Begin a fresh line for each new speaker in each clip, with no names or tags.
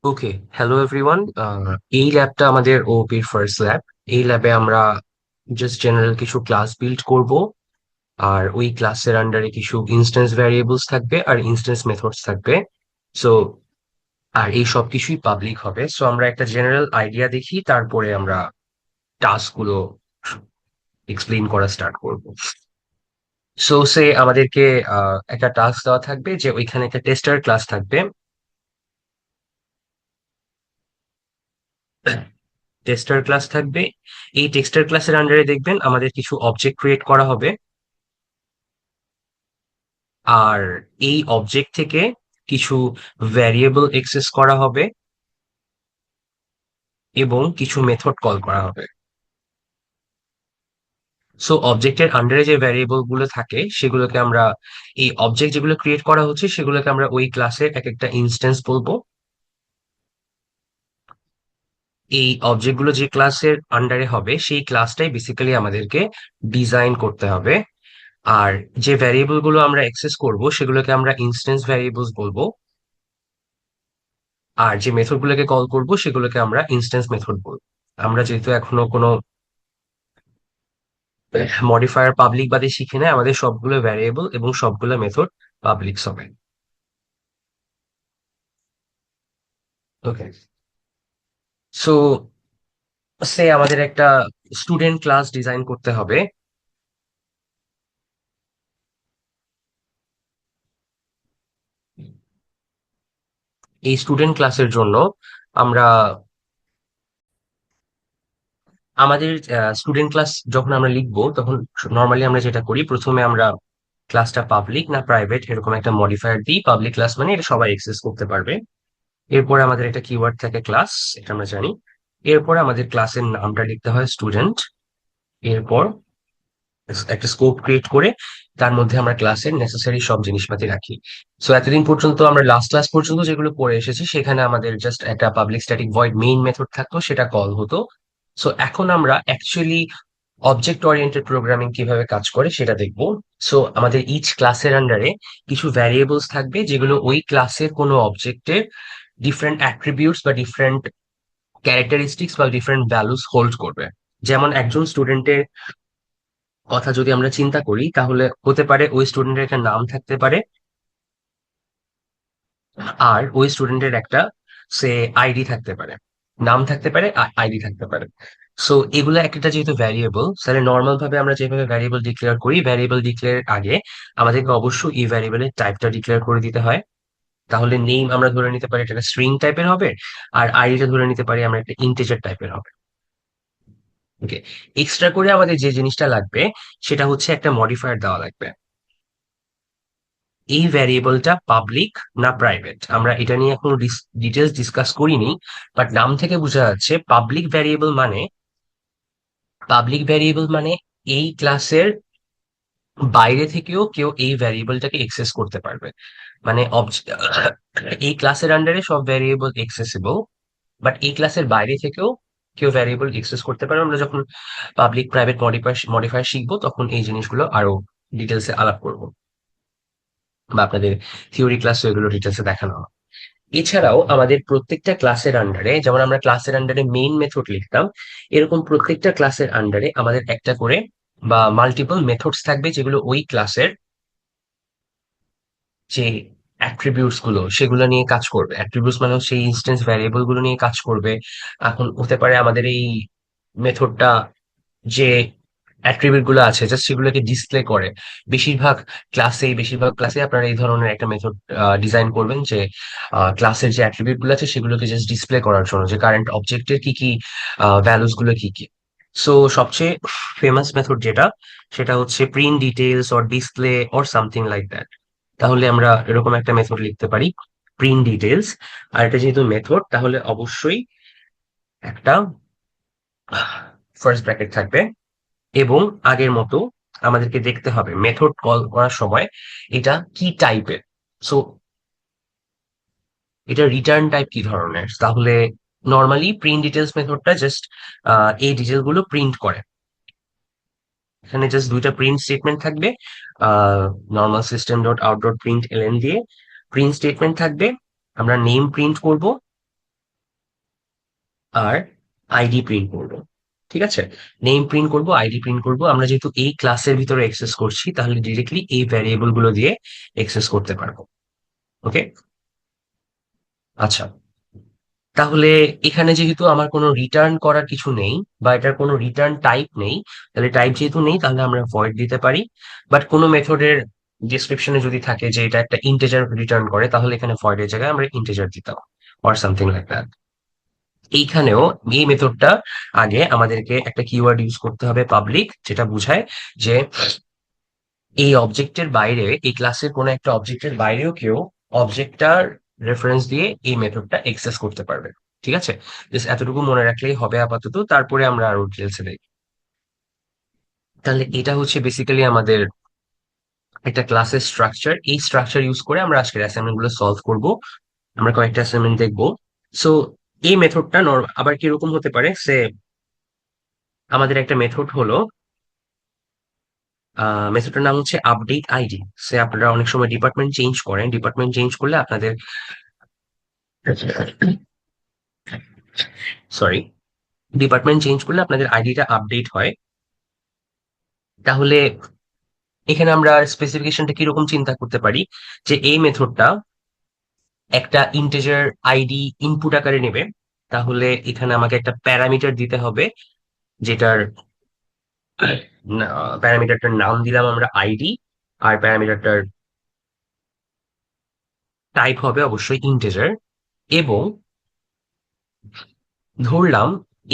ওকে, hello everyone. এই ল্যাবটা আমাদের ওপির first lab. এই ল্যাবে আমরা জাস্ট জেনারেল কিছু ক্লাস বিল্ড করব। আর ওই ক্লাসের আন্ডারে কিছু ইনস্ট্যান্স ভ্যারিয়েবলস থাকবে আর ইনস্ট্যান্স মেথডস থাকবে। সো আর এই সব কিছুই পাবলিক হবে। সো আমরা একটা জেনারেল আইডিয়া দেখি, তারপরে আমরা টাস্ক গুলো এক্সপ্লেইন করা স্টার্ট করব। সো আমাদেরকে একটা টাস্ক দেওয়া থাকবে যে ওইখানে একটা টেস্টার ক্লাস থাকবে। টেস্টার ক্লাস থাকবে। এই টেস্টার ক্লাসের আন্ডারে দেখবেন আমাদের কিছু অবজেক্ট ক্রিয়েট করা হবে। আর এই অবজেক্ট থেকে কিছু ভ্যারিয়েবল এক্সেস করা হবে এবং কিছু মেথড কল করা হবে। সো অবজেক্টের আন্ডারে যে ভ্যারিয়েবল গুলো থাকে সেগুলোকে আমরা, এই অবজেক্ট যেগুলো ক্রিয়েট করা হচ্ছে সেগুলোকে আমরা ওই ক্লাসের এক একটা ইনস্ট্যান্স বলবো। এই অবজেক্ট গুলো যে ক্লাসের আন্ডারে হবে সেই ক্লাসটাই বেসিক্যালি আমাদেরকে ডিজাইন করতে হবে। আর যে ভ্যারিয়েবল গুলো আমরা অ্যাক্সেস করব সেগুলোকে আমরা ইনস্ট্যান্স ভ্যারিয়েবলস বলবো। আর যে মেথড গুলোকে কল করব সেগুলোকে আমরা ইনস্ট্যান্স মেথড বলবো। আমরা যেহেতু এখনো কোনো মডিফায়ার পাবলিক বাদে শিখি না, আমাদের সবগুলো ভ্যারিয়েবল এবং সবগুলো মেথড পাবলিক হবে। ওকে, সো আমাদের একটা স্টুডেন্ট ক্লাস ডিজাইন করতে হবে। এই স্টুডেন্ট ক্লাসের জন্য আমরা আমাদের স্টুডেন্ট ক্লাস যখন আমরা লিখবো তখন নর্মালি আমরা যেটা করি, প্রথমে আমরা ক্লাসটা পাবলিক না প্রাইভেট এরকম একটা মডিফায়ার দিই। পাবলিক ক্লাস মানে এটা সবাই অ্যাক্সেস করতে পারবে। এরপরে আমাদের একটা কিওয়ার্ড থাকে ক্লাস, এটা আমরা জানি। এরপরে আমাদের ক্লাসের নামটা লিখতে হয় স্টুডেন্ট। এরপর একটা স্কোপ ক্রিয়েট করে তার মধ্যে আমরা ক্লাসের নেসেসারি সব জিনিসপাতি রাখি। সো এতদিন পর্যন্ত আমরা লাস্ট ক্লাস পর্যন্ত যেগুলো পড়ে এসেছি সেখানে আমাদের জাস্ট একটা public static void main method থাকতো, সেটা কল হতো। সো এখন আমরা অ্যাকচুয়ালি অবজেক্ট ওরিয়েন্টেড প্রোগ্রামিং কিভাবে কাজ করে সেটা দেখবো। সো আমাদের ইচ ক্লাসের আন্ডারে কিছু ভ্যারিয়েবলস থাকবে যেগুলো ওই ক্লাসের কোনো অবজেক্টের ডিফারেন্ট অ্যাট্রিবিউটস বা ডিফারেন্ট ক্যারেক্টারিস্টিক্স বা ডিফারেন্ট ভ্যালুস হোল্ড করবে। যেমন একজন স্টুডেন্টের কথা যদি আমরা চিন্তা করি তাহলে হতে পারে ওই স্টুডেন্টের একটা নাম থাকতে পারে, আর ওই স্টুডেন্টের একটা সে আইডি থাকতে পারে। নাম থাকতে পারে, আইডি থাকতে পারে। সো এগুলো একটা যেহেতু ভ্যারিয়েবল, তাহলে নর্মাল ভাবে আমরা যেভাবে ভ্যারিয়েবল ডিক্লেয়ার করি, ভ্যারিয়েবল ডিক্লেয়ার আগে আমাদেরকে অবশ্যই এই ভ্যারিয়েবলের টাইপটা ডিক্লেয়ার করে দিতে হয়। তাহলে নেম আমরা ধরে নিতে পারি এটা একটা স্ট্রিং টাইপের হবে, আর আইডিটা ধরে নিতে পারি আমরা একটা ইন্টিজার টাইপের হবে। ওকে, এক্সট্রা করে আমাদের যে জিনিসটা লাগবে সেটা হচ্ছে একটা মডিফায়ার দেওয়া লাগবে। এই ভ্যারিয়েবলটা পাবলিক না প্রাইভেট আমরা এটা নিয়ে এখনো ডিটেলস ডিসকাস করিনি। বাট নাম থেকে বোঝা যাচ্ছে পাবলিক ভ্যারিয়েবল মানে এই ক্লাসের বাইরে থেকেও কেউ এই ভ্যারিয়েবলটাকে এক্সেস করতে পারবে। মানে এই ক্লাসের আন্ডারে সব ভ্যারিয়েবল এক্সেসিবল, বাট এই ক্লাসের বাইরে থেকেও কেউ ভ্যারিয়েবল এক্সেস করতে পারবে। আমরা যখন পাবলিক প্রাইভেট মডিফায়ার শিখবো তখন এই জিনিসগুলো আরো ডিটেলসে আলাপ করবো, বা আপনাদের থিওরি ক্লাস এগুলো ডিটেলসে দেখানো হবে। এছাড়াও আমাদের প্রত্যেকটা ক্লাসের আন্ডারে, যেমন আমরা ক্লাসের আন্ডারে মেইন মেথড লিখতাম, এরকম প্রত্যেকটা ক্লাসের আন্ডারে আমাদের একটা করে বা মাল্টিপল মেথডস থাকবে যেগুলো ওই ক্লাসের যে অ্যাট্রিবিউটস গুলো সেগুলো নিয়ে কাজ করবে। অ্যাট্রিবিউটস মানে সেই ইনস্ট্যান্স ভ্যারিয়েবল গুলো নিয়ে কাজ করবে। এখন হতে পারে আমাদের এই মেথডটা যে অ্যাট্রিবিউট গুলো আছে জাস্ট সেগুলোকে ডিসপ্লে করে। বেশিরভাগ ক্লাসে আপনারা এই ধরনের একটা মেথড ডিজাইন করবেন যে ক্লাসের যে অ্যাট্রিবিউট গুলো আছে সেগুলোকে জাস্ট ডিসপ্লে করার জন্য যে কারেন্ট অবজেক্টের কি কি ভ্যালুস গুলো কি কি। সো সবচেয়ে ফেমাস মেথড যেটা, সেটা হচ্ছে print details or display or something like that. তাহলে আমরা এরকম একটা মেথড লিখতে পারি, প্রিন্ট ডিটেলস। আর এটা যেহেতু মেথড তাহলে অবশ্যই একটা ফার্স্ট ব্র্যাকেট থাকবে। এবং আগের মতো আমাদেরকে দেখতে হবে মেথড কল করার সময় এটা কি টাইপের। সো এটা রিটার্ন টাইপ কি ধরনের। তাহলে নর্মালি প্রিন্ট ডিটেলস মেথডটা জাস্ট এই ডিটেল গুলো প্রিন্ট করে। এখানে জাস্ট দুইটা প্রিন্ট স্টেটমেন্ট থাকবে, normal system dot out dot print LN দিয়ে প্রিন্ট স্টেটমেন্ট থাকবে। আমরা নেম প্রিন্ট করব আর আইডি প্রিন্ট করব। ঠিক আছে, নেম প্রিন্ট করব, আইডি প্রিন্ট করব। আমরা যেহেতু এই ক্লাসের ভিতরে অ্যাক্সেস করছি, তাহলে ডিরেক্টলি এই ভ্যারিয়েবল গুলো দিয়ে অ্যাক্সেস করতে পারবো। ওকে, আচ্ছা। তাহলে এখানে যেহেতু আমার কোনো রিটার্ন করার কিছু নেই, বা এটার কোনো রিটার্ন টাইপ নেই, তাহলে টাইপ যেহেতু নেই, তাহলে আমরা ভয়েড দিতে পারি। বাট কোনো মেথডের ডিসক্রিপশনে যদি থাকে যে এটা একটা ইন্টিজার রিটার্ন করে, তাহলে এখানে ভয়েডের জায়গায় আমরা ইন্টিজার দিতাম, অর সামথিং লাইক দ্যাট। এইখানেও এই মেথডটা আগে আমাদেরকে একটা কিওয়ার্ড ইউজ করতে হবে, পাবলিক, যেটা বোঝায় যে এই অবজেক্টের বাইরে, এই ক্লাসের কোনো একটা অবজেক্টের বাইরেও কেউ অবজেক্টটার রেফারেন্স দিয়ে এই মেথডটা এক্সেস করতে পারবে। ঠিক আছে, জাস্ট এতটুকু মনে রাখলেই হবে আপাতত, তারপরে আমরা আরো ডিটেলসে দেখি। তাহলে এটা হচ্ছে বেসিক্যালি আমাদের একটা ক্লাসের স্ট্রাকচার। এই স্ট্রাকচার ইউজ করে আমরা আজকের অ্যাসাইনমেন্ট গুলো সলভ করব। আমরা কয়েকটা অ্যাসাইনমেন্ট দেখবো। সো এই মেথডটা আবার কিরকম হতে পারে, সে আমাদের একটা মেথড হলো, মেথডটার নাম হচ্ছে আপডেট আইডি। সে আপনারা অনেক সময় ডিপার্টমেন্ট চেঞ্জ করেন, ডিপার্টমেন্ট চেঞ্জ করলে আপনাদের, সরি, ডিপার্টমেন্ট চেঞ্জ করলে আপনাদের আইডিটা আপডেট হয়। তাহলে এখানে আমরা স্পেসিফিকেশনটা কিরকম চিন্তা করতে পারি, যে এই মেথডটা একটা ইন্টিজার আইডি ইনপুট আকারে নেবে। তাহলে এখানে আমাকে একটা প্যারামিটার দিতে হবে, যেটার প্যারামিটারটার নাম দিলাম আমরা আইডি, আর প্যারামিটারটার টাইপ হবে অবশ্যই ইন্টিজার। এবং ধরলাম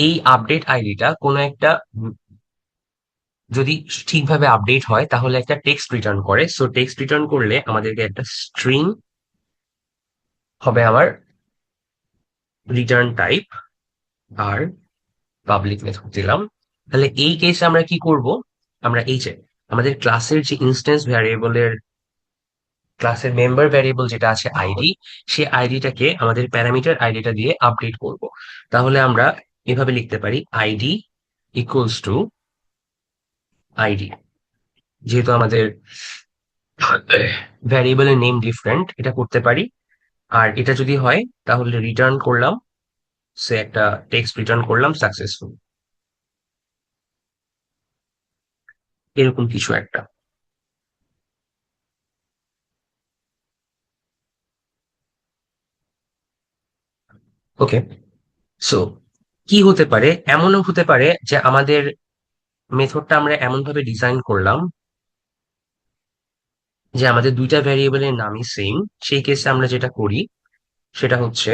এই আপডেট আইডিটা কোনো একটা, যদি ঠিকভাবে আপডেট হয় তাহলে একটা টেক্সট রিটার্ন করে। সো টেক্সট রিটার্ন করলে আমাদেরকে একটা স্ট্রিং হবে আমার রিটার্ন টাইপ, আর পাবলিক মেথড দিলাম। তাহলে এই কেসে আমরা কি করব, আমরা এই যে আমাদের ক্লাসের যে ইনস্ট্যান্স ভ্যারিয়েবলের, ক্লাসের মেম্বার ভ্যারিয়েবল যেটা আছে আইডি, সেই আইডিটাকে আমাদের প্যারামিটার আইডিটা দিয়ে আপডেট করব। তাহলে আমরা এভাবে লিখতে পারি, আইডি ইকুয়ালস টু আইডি। যেহেতু আমাদের ভ্যারিয়েবলের নেম ডিফারেন্ট, এটা করতে পারি। আর এটা যদি হয় তাহলে রিটার্ন করলাম, সে একটা টেক্সট রিটার্ন করলাম সাকসেসফুল, এরকম কিছু একটা। ওকে, সো কি হতে পারে, এমনও হতে পারে যে আমাদের মেথডটা আমরা এমন ভাবে ডিজাইন করলাম যে আমাদের দুইটা ভ্যারিয়েবলের নামই সেম। সেই কেসে আমরা যেটা করি সেটা হচ্ছে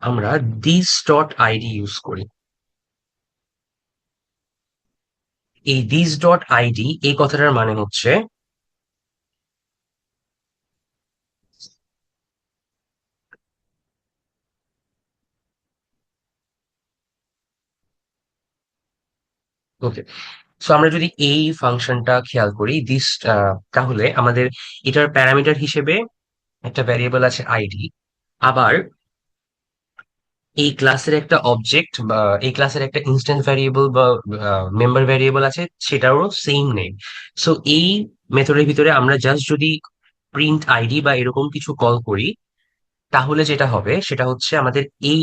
আমরা দিস ডট আইডি ইউজ করি। এই দিস ডট আইডি এই কথাটার মানে হচ্ছে, ওকে, সো আমরা যদি এই ফাংশনটা খেয়াল করি দিস, তাহলে আমাদের এটার প্যারামিটার হিসেবে একটা ভ্যারিয়েবল আছে আইডি। আবার এই ক্লাসের একটা অবজেক্ট বা এই ক্লাসের একটা ইনস্ট্যান্স ভ্যারিয়েবল বা মেম্বার ভ্যারিয়েবল আছে, সেটারও সেম নেম। সো এই মেথডের ভিতরে আমরা জাস্ট যদি প্রিন্ট আইডি বা এরকম কিছু কল করি, তাহলে যেটা হবে সেটা হচ্ছে আমাদের এই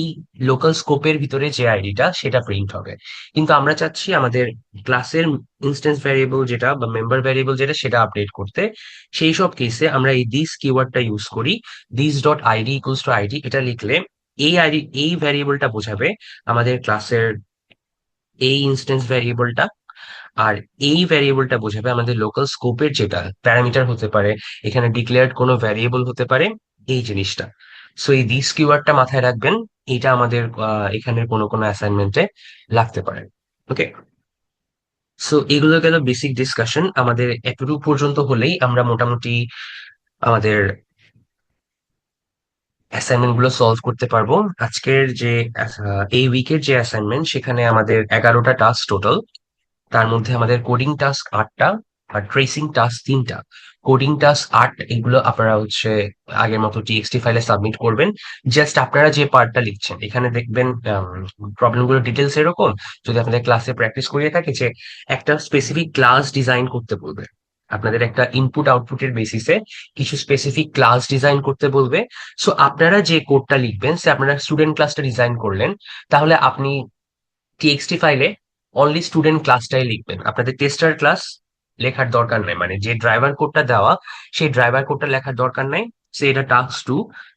লোকাল স্কোপের ভিতরে যে আইডিটা সেটা প্রিন্ট হবে। কিন্তু আমরা চাচ্ছি আমাদের ক্লাসের ইনস্ট্যান্স ভ্যারিয়েবল যেটা বা মেম্বার ভ্যারিয়েবল যেটা সেটা আপডেট করতে। সেই সব কেসে আমরা এই দিস কিওয়ার্ডটা ইউজ করি। This dot ID equals to ID, এটা লিখলে এই আইডি, এই ভ্যারিয়েবলটা বোঝাবে আমাদের ক্লাসের এই ইনস্ট্যান্স ভ্যারিয়েবলটা, আর এই ভ্যারিয়েবলটা বোঝাবে আমাদের লোকাল স্কোপের যেটা প্যারামিটার হতে পারে, এখানে ডিক্লেয়ার্ড কোনো ভ্যারিয়েবল হতে পারে, এই জিনিসটা। সো এই দিস কিওয়ার্ডটা মাথায় রাখবেন, এটা আমাদের এখানের কোনো কোনো অ্যাসাইনমেন্টে লাগতে পারে। ওকে, সো এগুলো গেল বেসিক ডিসকাশন। আমাদের এতটুকু পর্যন্ত হলেই আমরা মোটামুটি আমাদের অ্যাসাইনমেন্ট গুলো সলভ করতে পারবো। আজকের যে এই উইকের যে অ্যাসাইনমেন্ট, সেখানে আমাদের 11টা টাস্ক টোটাল। তার মধ্যে আমাদের কোডিং টাস্ক 8টা, আর ট্রেসিং টাস্ক 3টা। কোডিং টাস্ক 8 এগুলো আপনারা হচ্ছে আগের মতো টিএক্সটি ফাইলে সাবমিট করবেন। জাস্ট আপনারা যে পার্টটা লিখছেন এখানে দেখবেন প্রবলেম গুলো ডিটেলস এরকম, যদি আপনাদের ক্লাসে প্র্যাকটিস করিয়ে থাকে যে একটা স্পেসিফিক ক্লাস ডিজাইন করতে বলবে, আপনাদের একটা ইনপুট আউটপুটের বেসিসে কিছু স্পেসিফিক ক্লাস ডিজাইন করতে বলবে। সো আপনারা যে কোডটা লিখবেন, সে আপনারা স্টুডেন্ট ক্লাসটা ডিজাইন করলেন, তাহলে আপনি টিএক্সটি ফাইলে অনলি স্টুডেন্ট ক্লাসটাই লিখবেন, আপনাদের টেস্টার ক্লাস লেখার দরকার নাই, মানে যে ড্রাইভার কোডটা দেওয়া সেই ড্রাইভার কোডটা লেখার দরকার নাই। সে এটা টাস্ক টু।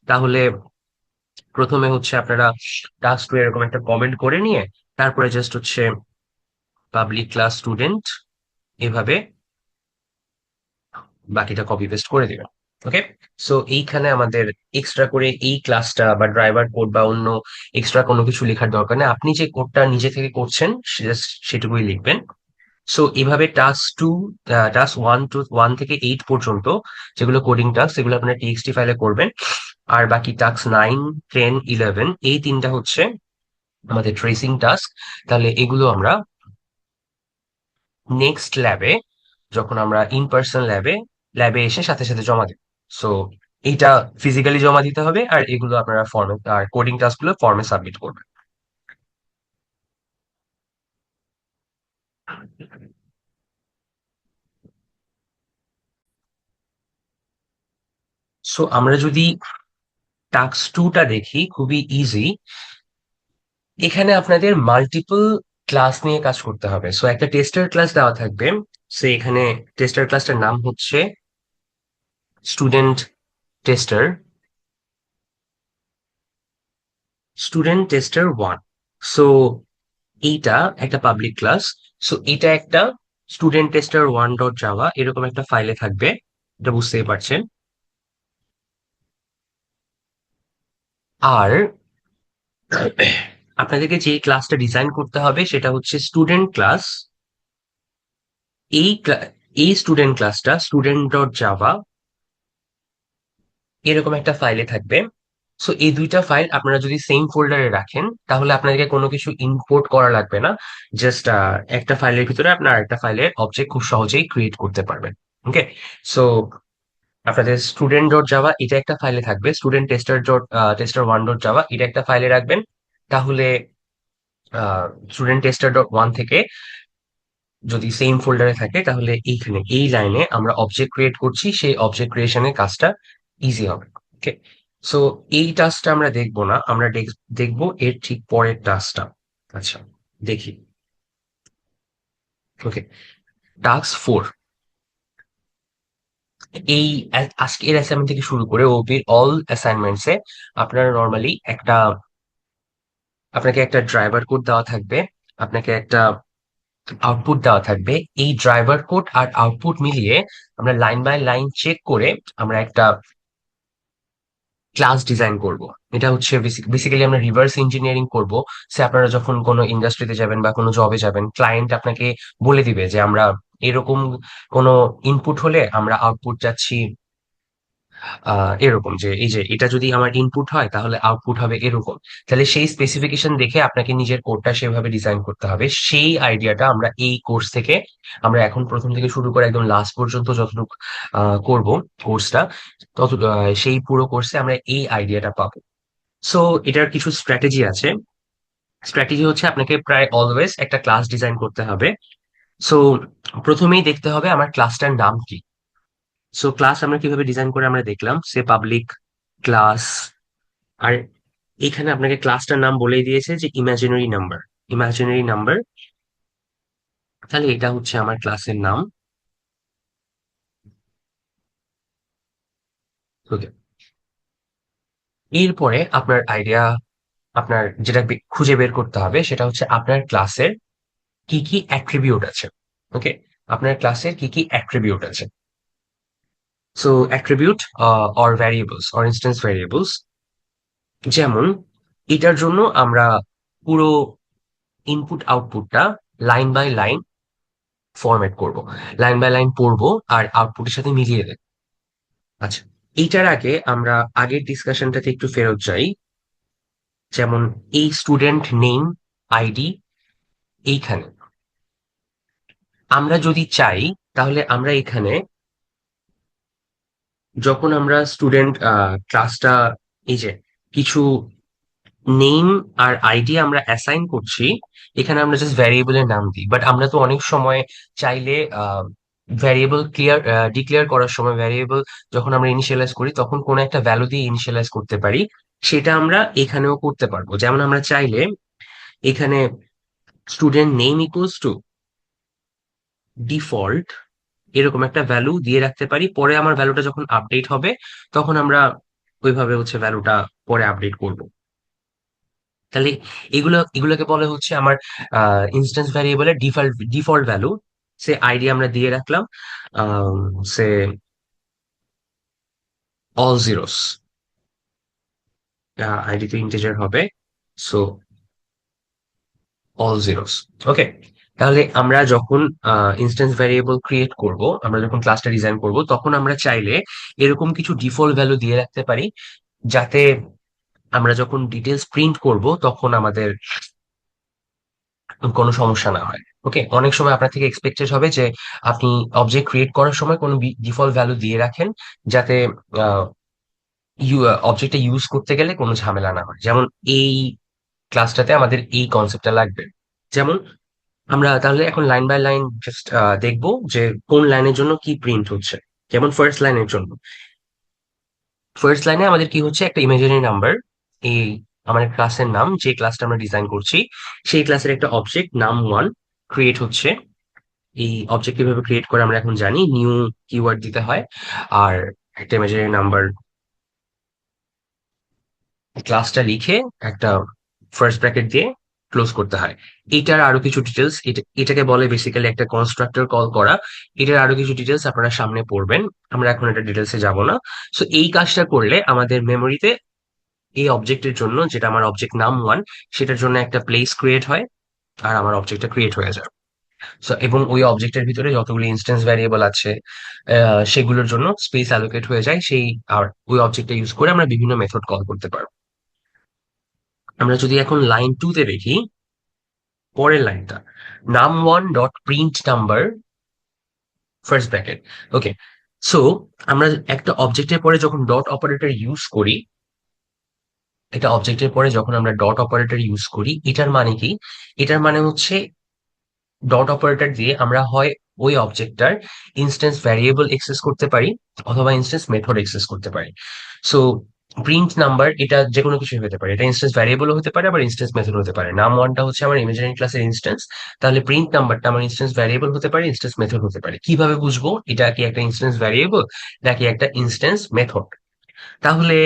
তাহলে প্রথমে হচ্ছে আপনারা টাস্ক টু এরকম একটা কমেন্ট করে নিয়ে তারপরে জাস্ট হচ্ছে পাবলিক ক্লাস স্টুডেন্ট এভাবে বাকিটা কপি পেস্ট করে দিবেন। ওকে। সো এইখানে আমাদের এক্সট্রা করে এই ক্লাসটা বা ড্রাইভার কোড বা অন্য এক্সট্রা কোনো কিছু লেখার দরকার নেই, আপনি যে কোডটা নিজে থেকে করছেন just সেটুকুই লিখবেন। সো এইভাবে টাস্ক টু, টাস্ক ওয়ান থেকে 8 পর্যন্ত যেগুলো কোডিং টাস্ক সেগুলো আপনার টিএক্সটি ফাইলে করবেন। আর বাকি টাস্ক 9, 10, 11 এই তিনটা হচ্ছে আমাদের ট্রেসিং টাস্ক। তাহলে এগুলো আমরা নেক্সট ল্যাবে, যখন আমরা ইন পার্সন ল্যাবে এসে সাথে সাথে জমা দেব। সো এইটা ফিজিক্যালি জমা দিতে হবে, আর এগুলো আপনারা ফর্মে, আর কোডিং টাস্ক গুলো ফর্মে সাবমিট করবেন। সো আমরা যদি টাস্ক টুটা দেখি, খুবই ইজি। এখানে আপনাদের মাল্টিপল ক্লাস নিয়ে কাজ করতে হবে। সো একটা টেস্টার ক্লাস দেওয়া থাকবে। সো এখানে টেস্টার ক্লাসটার নাম হচ্ছে student tester, student tester 1। So এইটা একটা পাবলিক ক্লাস। সো এটা একটা student tester1.java এরকম একটা ফাইলে থাকবে, এটা বুঝতেই পারছেন। আর আপনাদেরকে যে ক্লাসটা ডিজাইন করতে হবে সেটা হচ্ছে স্টুডেন্ট ক্লাস। এই এই স্টুডেন্ট ক্লাসটা student.java এরকম একটা ফাইলে থাকবে। সো এই দুইটা ফাইল আপনারা যদি সেম ফোল্ডারে রাখেন তাহলে আপনাদেরকে কোনো কিছু ইম্পোর্ট করা লাগবে না। জাস্ট একটা ফাইলের ভিতরে আপনার একটা ফাইলের অবজেক্ট খুব সহজেই ক্রিয়েট করতে পারবেন। ওকে। সো আপনাদের student.java এটা একটা ফাইলে থাকবে, student tester.tester1.java এটা একটা ফাইলে রাখবেন। তাহলে student tester.1 থেকে যদি সেম ফোল্ডারে থাকে তাহলে এইখানে এই লাইনে আমরা অবজেক্ট ক্রিয়েট করছি, সেই অবজেক্ট ক্রিয়েশনের কাজটা ইজি হবে। ওকে। সো এই টাস্কটা আমরা দেখবো না, আমরা দেখবো এর ঠিক পরের টাস্কটা। আচ্ছা, দেখি। ওকে। টাস্ক 4। এই আজকের অ্যাসাইনমেন্ট থেকে শুরু করে ওবির অল অ্যাসাইনমেন্টসে আপনারা নর্মালি আপনাকে একটা ড্রাইভার কোড দেওয়া থাকবে, আপনাকে একটা আউটপুট দেওয়া থাকবে। এই ড্রাইভার কোড আর আউটপুট মিলিয়ে আমরা লাইন বাই লাইন চেক করে আমরা একটা ক্লাস ডিজাইন করব। এটা হচ্ছে বেসিক্যালি আমরা রিভার্স ইঞ্জিনিয়ারিং করব। সে আপনারা যখন কোনো ইন্ডাস্ট্রিতে যাবেন বা কোনো জবে যাবেন, ক্লায়েন্ট আপনাকে বলে দিবে যে আমরা এরকম কোনো ইনপুট হলে আমরা আউটপুট চাচ্ছি এরকম, যে এই যে এটা যদি আমার ইনপুট হয় তাহলে আউটপুট হবে এরকম। তাহলে সেই স্পেসিফিকেশন দেখে আপনাকে নিজের কোডটা সেভাবে ডিজাইন করতে হবে। সেই আইডিয়াটা আমরা এই কোর্স থেকে, আমরা এখন প্রথম থেকে শুরু করে একদম লাস্ট পর্যন্ত যতটুকু করব কোর্সটা, তত সেই পুরো কোর্সে আমরা এই আইডিয়াটা পাবো। সো এটার কিছু স্ট্র্যাটেজি আছে। স্ট্র্যাটেজি হচ্ছে আপনাকে প্রায় অলওয়েজ একটা ক্লাস ডিজাইন করতে হবে। সো প্রথমেই দেখতে হবে আমার ক্লাসটার নাম কি। সো ক্লাস আমরা কিভাবে ডিজাইন করে আমরা দেখলাম, সে পাবলিক ক্লাস। আর এখানে আপনাকে ক্লাসটার নাম বলেই দিয়েছে যে ইমাজিনারি নাম্বার, ইমাজিনারি নাম্বার। তাহলে এটা হচ্ছে আমার ক্লাসের নাম। ওকে। এরপরে আপনার আইডিয়া, আপনার যেটা খুঁজে বের করতে হবে সেটা হচ্ছে আপনার ক্লাসের কি কি অ্যাট্রিবিউট আছে। ওকে। আপনার ক্লাসের কি কি অ্যাট্রিবিউট আছে। So attribute or variables or instance variables, যেমন এটার জন্য আমরা পুরো ইনপুট আউটপুটটা লাইন বাই লাইন ফরম্যাট করব, লাইন বাই লাইন পড়বো আর আউটপুটের সাথে মিলিয়ে দেব। আচ্ছা, এইটার আগে আমরা আগের ডিসকাশনটাতে একটু ফেরত যাই। যেমন এই স্টুডেন্ট নেম, আইডি, এইখানে আমরা যদি চাই তাহলে আমরা এখানে যখন আমরা স্টুডেন্ট ক্লাসটা, এই যে কিছু নেম আর আইডি আমরা অ্যাসাইন করছি, এখানে আমরা জাস্ট ভ্যারিয়েবলের নাম দিই। বাট আমরা তো অনেক সময় চাইলে ভ্যারিয়েবল ডিক্লেয়ার করার সময় ভ্যারিয়েবল যখন আমরা ইনিশিয়ালাইজ করি তখন কোনো একটা ভ্যালু দিয়ে ইনিশিয়ালাইজ করতে পারি, সেটা আমরা এখানেও করতে পারবো। যেমন আমরা চাইলে এখানে student name equals to default এরকম একটা ভ্যালু দিয়ে রাখতে পারি, পরে আমার ভ্যালুটা যখন আপডেট হবে তখন আমরা ওইভাবে হচ্ছে ভ্যালুটা পরে আপডেট করব। তাহলে এগুলোকে বলে হচ্ছে আমার ইনস্ট্যান্স ভ্যারিয়েবলের ডিফল্ট ডিফল্ট ভ্যালু। সে আইডি আমরা দিয়ে রাখলাম, সে অল জিরোস, আইডি তো ইন্টিজার হবে, সো অল জিরোস। ওকে, তাহলে আমরা যখন ইনস্ট্যান্স ভ্যারিয়েবল ক্রিয়েট করব, আমরা যখন ক্লাসটা ডিজাইন করব, তখন আমরা চাইলে এরকম কিছু ডিফল্ট ভ্যালু দিয়ে রাখতে পারি, যাতে আমরা যখন ডিটেলস প্রিন্ট করব তখন আমাদের কোনো সমস্যা না হয়। ওকে, অনেক সময় আপনার থেকে এক্সপেক্টেড হবে যে আপনি অবজেক্ট ক্রিয়েট করার সময় কোনো ডিফল্ট ভ্যালু দিয়ে রাখেন, যাতে অবজেক্টটা ইউজ করতে গেলে কোনো ঝামেলা না হয়। যেমন এই ক্লাসটাতে আমাদের এই কনসেপ্টটা লাগবে। যেমন আমরা তাহলে এখন লাইন বাই লাইন জাস্ট দেখবো যে কোন লাইনের জন্য কি প্রিন্ট হচ্ছে। যেমন ফার্স্ট লাইনের জন্য, ফার্স্ট লাইনে আমাদের কি হচ্ছে, একটা ইমাজিনারি নাম্বার, এই আমাদের ক্লাসের নাম, যে ক্লাসটা আমরা ডিজাইন করছি সেই ক্লাসের একটা অবজেক্ট নাম ওয়ান ক্রিয়েট হচ্ছে। এই অবজেক্ট কিভাবে ক্রিয়েট করে আমরা এখন জানি, নিউ কিওয়ার্ড দিতে হয়, আর একটা ইমাজিনারি নাম্বার ক্লাসটা লিখে একটা ফার্স্ট ব্র্যাকেট দিয়ে ক্লোজ করতে হয়। এটার আরো কিছু ডিটেলস, এটাকে বলে বেসিক্যালি একটা কনস্ট্রাক্টর কল করা। এটার আরো কিছু ডিটেলস আপনারা সামনে পড়বেন, আমরা এখন এটা ডিটেলসে যাব না। সো এই কাজটা করলে আমাদের মেমোরিতে এই অবজেক্টের জন্য, যেটা আমার অবজেক্ট নাম ওয়ান, সেটার জন্য একটা প্লেস ক্রিয়েট হয়, আর আমার অবজেক্টটা ক্রিয়েট হয়ে যায়। সো এবং ওই অবজেক্টের ভিতরে যতগুলো ইনস্ট্যান্স ভ্যারিয়েবল আছে সেগুলোর জন্য স্পেস অ্যালোকেট হয়ে যায়, সেই আর ওই অবজেক্টটা ইউজ করে আমরা বিভিন্ন মেথড কল করতে পারবো। আমরা যদি এখন লাইন টু তে দেখি, পরের লাইনটা, নাম one dot print number first bracket. Okay, so আমরা একটা অবজেক্টের পরে যখন ডট অপারেটর ইউজ করি, একটা অবজেক্টের পরে যখন আমরা ডট অপারেটর ইউজ করি, এটার মানে কি? এটার মানে হচ্ছে ডট অপারেটর দিয়ে আমরা হয় ওই অবজেক্টটার ইনস্ট্যান্স ভ্যারিয়েবল এক্সেস করতে পারি, অথবা ইনস্ট্যান্স মেথড এক্সেস করতে পারি। সো প্রিন্ট নাম্বার এটা যে কোনো কিছু হতে পারে, এটা ইনস্ট্যান্স ভ্যারিয়েবল হতে পারে, আবার ইনস্ট্যান্স মেথড হতে পারে। নাম ওয়ানটা হচ্ছে আমার ইমাজিনারি ক্লাসের ইনস্ট্যান্স, তাহলে প্রিন্ট নাম্বারটা আমার ইনস্ট্যান্স ভ্যারিয়েবল হতে পারে, ইনস্ট্যান্স মেথড হতে পারে। কিভাবে বুঝবো এটা কি একটা ইনস্ট্যান্স ভ্যারিয়েবল নাকি একটা ইনস্ট্যান্স মেথড? তাহলে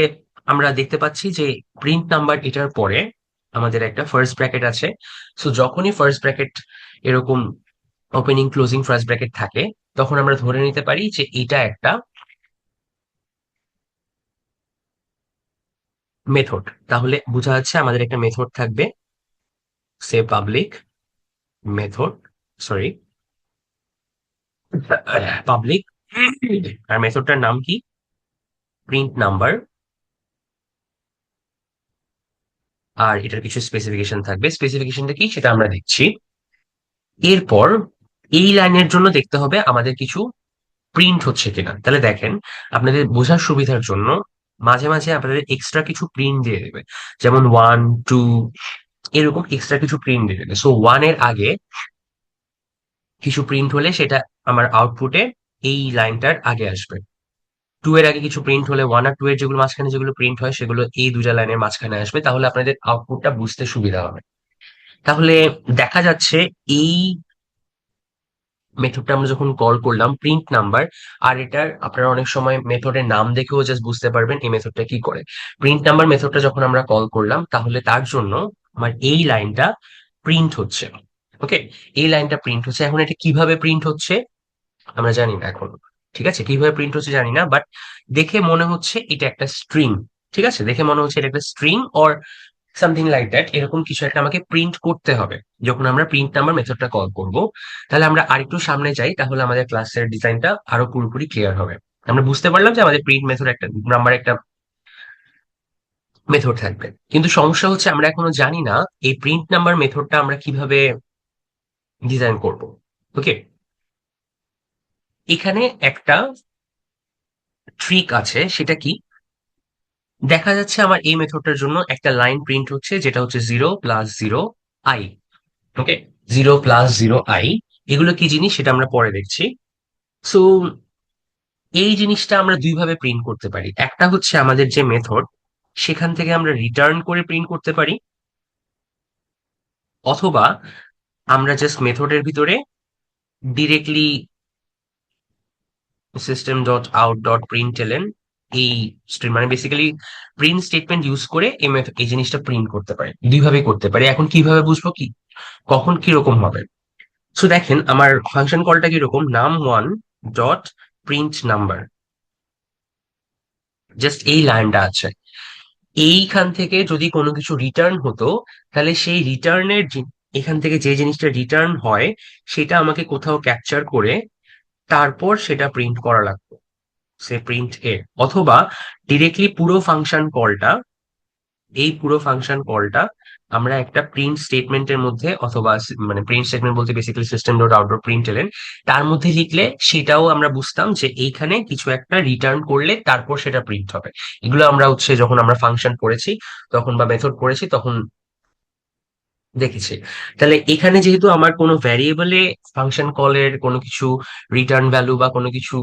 আমরা দেখতে পাচ্ছি যে প্রিন্ট নাম্বার এটার পরে আমাদের একটা ফার্স্ট ব্র্যাকেট আছে। সো যখনই ফার্স্ট ব্র্যাকেট এরকম ওপেনিং ক্লোজিং ফার্স্ট ব্র্যাকেট থাকে, তখন আমরা ধরে নিতে পারি যে এটা একটা মেথড। তাহলে বোঝা যাচ্ছে আমাদের একটা মেথড থাকবে, সে পাবলিক মেথড, সরি পাবলিক, আর মেথডটার নাম কি, প্রিন্ট নাম্বার। আর এটার কিছু স্পেসিফিকেশন থাকবে, স্পেসিফিকেশনটা কি সেটা আমরা দেখছি। এরপর এই লাইনের জন্য দেখতে হবে আমাদের কিছু প্রিন্ট হচ্ছে কিনা। তাহলে দেখেন, আপনাদের বোঝার সুবিধার জন্য মাঝে মাঝে আপনাদের এক্সট্রা কিছু প্রিন্ট দিয়ে দেবে, যেমন ওয়ান, টু, এরকম এক্সট্রা কিছু প্রিন্ট দিয়ে দেবে। সো ওয়ান এর আগে কিছু প্রিন্ট হলে সেটা আমার আউটপুটে এই লাইনটার আগে আসবে। টু এর আগে কিছু প্রিন্ট হলে ওয়ান আর টু এর যেগুলো মাঝখানে যেগুলো প্রিন্ট হয় সেগুলো এই দুটা লাইনের মাঝখানে আসবে, তাহলে আপনাদের আউটপুটটা বুঝতে সুবিধা হবে। তাহলে দেখা যাচ্ছে এই মেথডটা আমরা যখন কল করলাম প্রিন্ট নাম্বার, আর এটার আপনারা অনেক সময় মেথডের নাম দেখেও জাস্ট বুঝতে পারবেন এই মেথডটা কি করে। প্রিন্ট নাম্বার মেথডটা যখন আমরা কল করলাম, তাহলে তার জন্য আমার এই লাইনটা প্রিন্ট হচ্ছে। ওকে, এই লাইনটা প্রিন্ট হচ্ছে। এখন এটা কিভাবে প্রিন্ট হচ্ছে আমরা জানি না এখন, ঠিক আছে, কিভাবে প্রিন্ট হচ্ছে জানি না, বাট দেখে মনে হচ্ছে এটা একটা স্ট্রিং। ঠিক আছে, দেখে মনে হচ্ছে এটা একটা string or something like that, এরকম কিছু একটা আমাকে প্রিন্ট করতে হবে যখন আমরা প্রিন্ট নাম্বার মেথডটা কল করব। তাহলে আমরা আরেকটু সামনে যাই, তাহলে আমাদের ক্লাসের ডিজাইনটা আরো পুরোপুরি ক্লিয়ার হবে। আমরা বুঝতে পারলাম যে আমাদের প্রিন্ট মেথড একটা নাম্বার একটা মেথড থাকবে, কিন্তু সমস্যা হচ্ছে আমরা এখনো জানি না এই প্রিন্ট নাম্বার মেথডটা আমরা কিভাবে ডিজাইন করব। ওকে, এখানে একটা ট্রিক আছে, সেটা কি, দেখা যাচ্ছে আমার এই মেথডটার জন্য একটা লাইন প্রিন্ট হচ্ছে যেটা হচ্ছে 0 + 0 i। ওকে, 0 + 0 i, এগুলো কি জিনিস সেটা আমরা পরে দেখছি। সো এই জিনিসটা আমরা দুই ভাবে প্রিন্ট করতে পারি। একটা হচ্ছে আমাদের যে মেথড, সেখান থেকে আমরা রিটার্ন করে প্রিন্ট করতে পারি, অথবা আমরা জাস্ট মেথডের ভিতরে directly system dot out dot প্রিন্টএলএন এই স্ট্রিম মানে বেসিক্যালি প্রিন্ট স্টেটমেন্ট ইউজ করে এই জিনিসটা প্রিন্ট করতে পারি। দুই ভাবে করতে পারি। এখন কিভাবে বুঝবো কি কখন কিরকম হবে? সো দেখেন আমার ফাংশন কলটা কিরকম, নাম1 ডট প্রিন্ট নাম্বার, জাস্ট এই লাইনটা আছে। এইখান থেকে যদি কোনো কিছু রিটার্ন হতো, তাহলে সেই রিটার্নের এখান থেকে যে জিনিসটা রিটার্ন হয় সেটা আমাকে কোথাও ক্যাপচার করে তারপর সেটা প্রিন্ট করা লাগতো, সে প্রিন্ট এ, অথবা ডিরেক্টলি পুরো ফাংশন কলটা, এই পুরো ফাংশন কলটা আমরা একটা প্রিন্ট স্টেটমেন্টের মধ্যে, অথবা মানে প্রিন্ট স্টেটমেন্ট বলতে basically system dot out dot print এলেন, তার মধ্যে লিখলে সেটাও আমরা বুঝতাম যে এইখানে কিছু একটা রিটার্ন করলে তারপর সেটা প্রিন্ট হবে। এগুলো আমরা হচ্ছে যখন আমরা ফাংশন পড়েছি তখন, বা মেথড পড়েছি তখন দেখেছি। তাহলে এখানে যেহেতু আমার কোনো ভ্যারিয়েবলে ফাংশন কলের কোনো কিছু রিটার্ন ভ্যালু বা কোনো কিছু